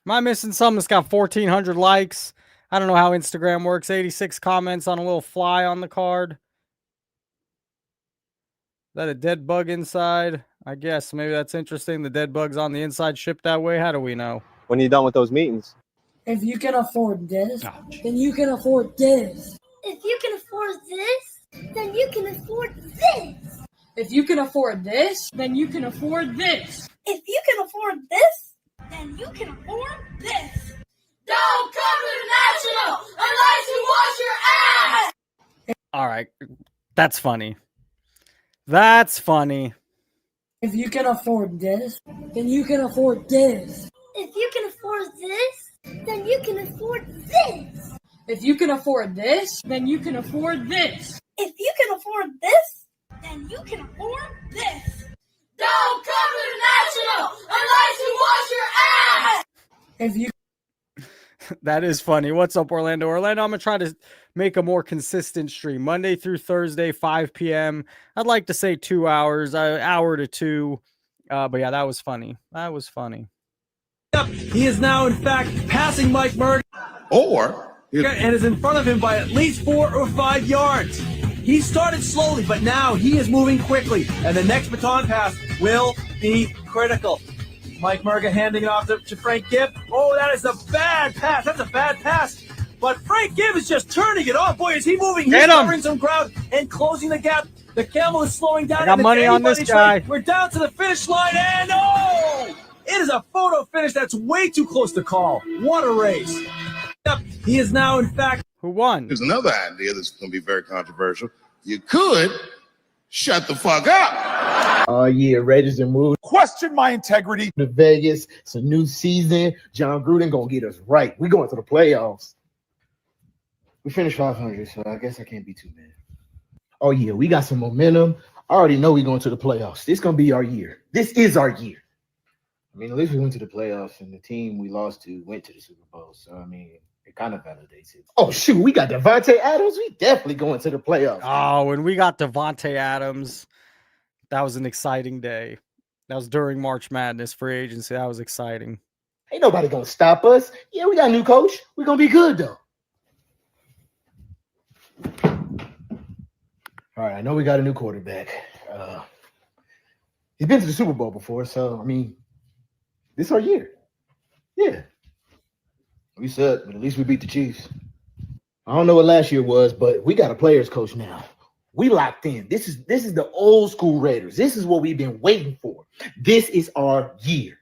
Speaker 1: Am I missing something that's got 1,400 likes? I don't know how Instagram works. 86 comments on a little fly on the card. Is that a dead bug inside? I guess maybe that's interesting. The dead bug's on the inside shipped that way. How do we know?
Speaker 4: When you're done with those meetings.
Speaker 25: If you can afford this, then you can afford this.
Speaker 26: If you can afford this, then you can afford this.
Speaker 25: If you can afford this, then you can afford this.
Speaker 26: If you can afford this, then you can afford this. Don't come to the National unless you wash your ass!
Speaker 1: All right. That's funny. That's funny.
Speaker 25: If you can afford this, then you can afford this.
Speaker 26: If you can afford this, then you can afford this.
Speaker 25: If you can afford this, then you can afford this.
Speaker 26: If you can afford this, then you can afford this. Don't come to the National unless you wash your ass!
Speaker 25: If you
Speaker 1: That is funny. What's up, Orlando? Orlando, I'm going to try to make a more consistent stream. Monday through Thursday, 5 p.m. I'd like to say 2 hours, hour to 2. But yeah, that was funny. That was funny.
Speaker 2: He is now, in fact, passing Mike Murray. And is in front of him by at least 4 or 5 yards. He started slowly, but now he is moving quickly. And the next baton pass will be critical. Mike Murga handing it off to Frank Gibb. Oh, that is a bad pass. That's a bad pass. But Frank Gibb is just turning it off. Boy, is he moving. He's covering some ground and closing the gap. The camel is slowing down.
Speaker 1: I got money on this guy.
Speaker 2: We're down to the finish line, and oh! It is a photo finish that's way too close to call. What a race. He is now, in fact...
Speaker 1: Who won?
Speaker 3: There's another idea that's going to be very controversial. You could shut the fuck up.
Speaker 6: Oh, yeah, Raiders and move.
Speaker 3: Question my integrity.
Speaker 6: To Vegas. It's a new season. John Gruden going to get us right. We're going to the playoffs. We finished 500, so I guess I can't be too mad. Oh, yeah, we got some momentum. I already know we're going to the playoffs. This is going to be our year. This is our year. I mean, at least we went to the playoffs, and the team we lost to went to the Super Bowl. So, I mean, it kind of validates it. Oh, shoot, we got Devontae Adams. We definitely going to the playoffs.
Speaker 1: Oh, when we got Devontae Adams, that was an exciting day. That was during March Madness free agency. That was exciting.
Speaker 6: Ain't nobody going to stop us. Yeah, we got a new coach. We're going to be good, though. All right, I know we got a new quarterback. He's been to the Super Bowl before, so, I mean, this is our year. Yeah. We suck, but at least we beat the Chiefs. I don't know what last year was, but we got a players coach now. We locked in. This is the old school Raiders. This is what we've been waiting for. This is our year.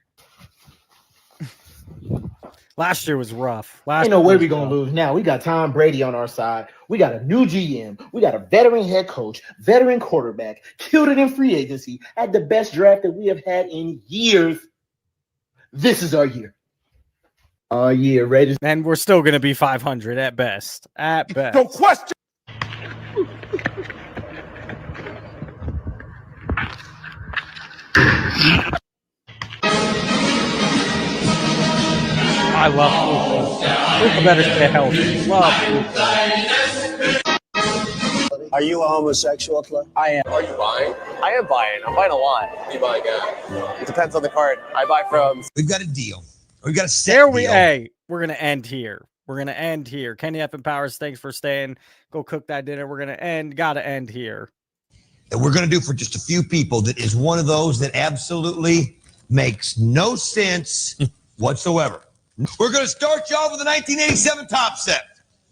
Speaker 1: Last year was rough.
Speaker 6: Ain't no way we're going to lose now. We got Tom Brady on our side. We got a new GM. We got a veteran head coach, veteran quarterback, killed it in free agency, had the best draft that we have had in years. This is our year. Oh, yeah, Raiders.
Speaker 1: And we're still going to be 500 at best. At best.
Speaker 3: No question.
Speaker 1: I love Luka. Luka better stay healthy. Love Luka.
Speaker 23: Are you a homosexual, Clay? I am. Are you buying? I am buying. I'm buying a lot. What are you buying at? It depends on the card. I buy from...
Speaker 3: We've got a deal. We got a set
Speaker 1: There we
Speaker 3: deal.
Speaker 1: Hey, we're going to end here. We're going to end here. Kenny F. and Powers, thanks for staying. Go cook that dinner. We're going to end. Got to end here.
Speaker 7: That we're going to do for just a few people that is one of those that absolutely makes no sense whatsoever. We're going to start you off with a 1987 top set.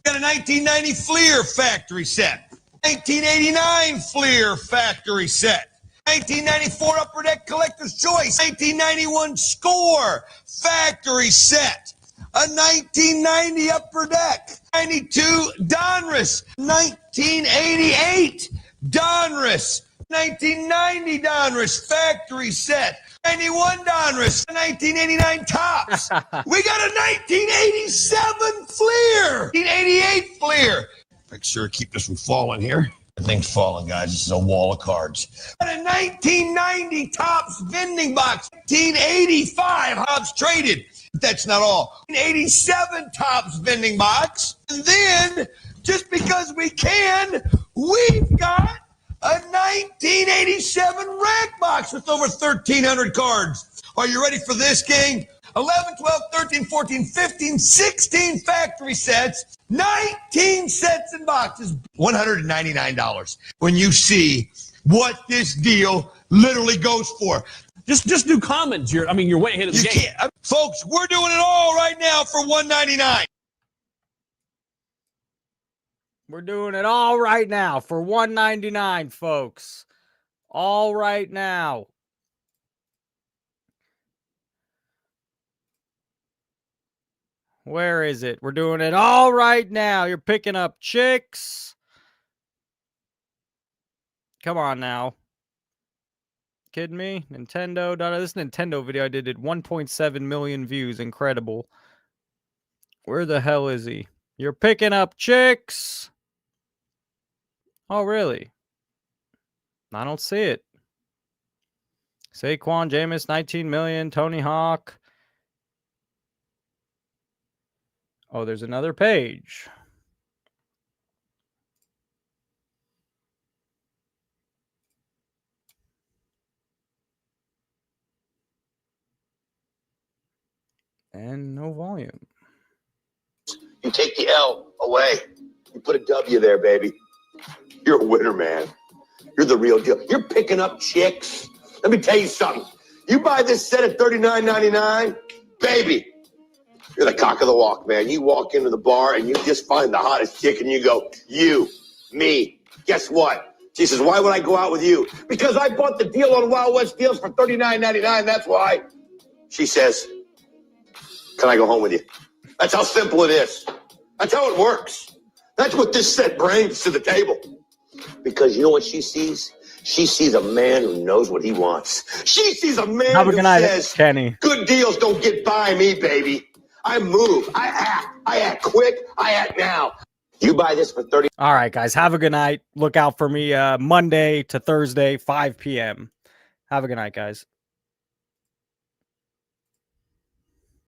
Speaker 7: We got a 1990 Fleer factory set. 1989 Fleer factory set. 1994 Upper Deck Collector's Choice. 1991 Score factory set. A 1990 Upper Deck. 92 Donruss. 1988 Donruss. 1990 Donruss factory set. 91 Donruss. 1989 Tops. We got a 1987 Fleer. 1988 Fleer. Make sure to keep this from falling here. The thing's falling, guys. This is a wall of cards. And a 1990 Tops vending box. 1985 Hobbs traded. But that's not all. 1987 Tops vending box. And then, just because we can, we've got a 1987 rack box with over 1,300 cards. Are you ready for this, gang? 11, 12, 13, 14, 15, 16 factory sets, 19 sets and boxes, $199. When you see what this deal literally goes for.
Speaker 22: Just do comments. You're way ahead of the game.
Speaker 7: Folks, we're doing it all right now for $199.
Speaker 1: We're doing it all right now for $199, folks. All right now. Where is it? We're doing it all right now. You're picking up chicks. Come on now. kidding me? Nintendo. This Nintendo video I did 1.7 million views. Incredible. Where the hell is he? You're picking up chicks. Oh, really? I don't see it. Saquon, Jameis, 19 million. Tony Hawk. Oh, there's another page. And no volume.
Speaker 8: You take the L away. You put a W there, baby. You're a winner, man. You're the real deal. You're picking up chicks. Let me tell you something. You buy this set at $39.99, baby. You're the cock of the walk, man. You walk into the bar and you just find the hottest chick and you go, you, me. Guess what? She says, why would I go out with you? Because I bought the deal on Wild West Deals for $39.99. That's why. She says, can I go home with you? That's how simple it is. That's how it works. That's what this set brings to the table. Because you know what she sees? She sees a man who knows what he wants. She sees a man who says,
Speaker 1: Kenny.
Speaker 8: Good deals don't get by me, baby. I move. I act quick. I act now. You buy this for 30.
Speaker 1: All right, guys. Have a good night. Look out for me Monday to Thursday, 5 p.m. Have a good night, guys.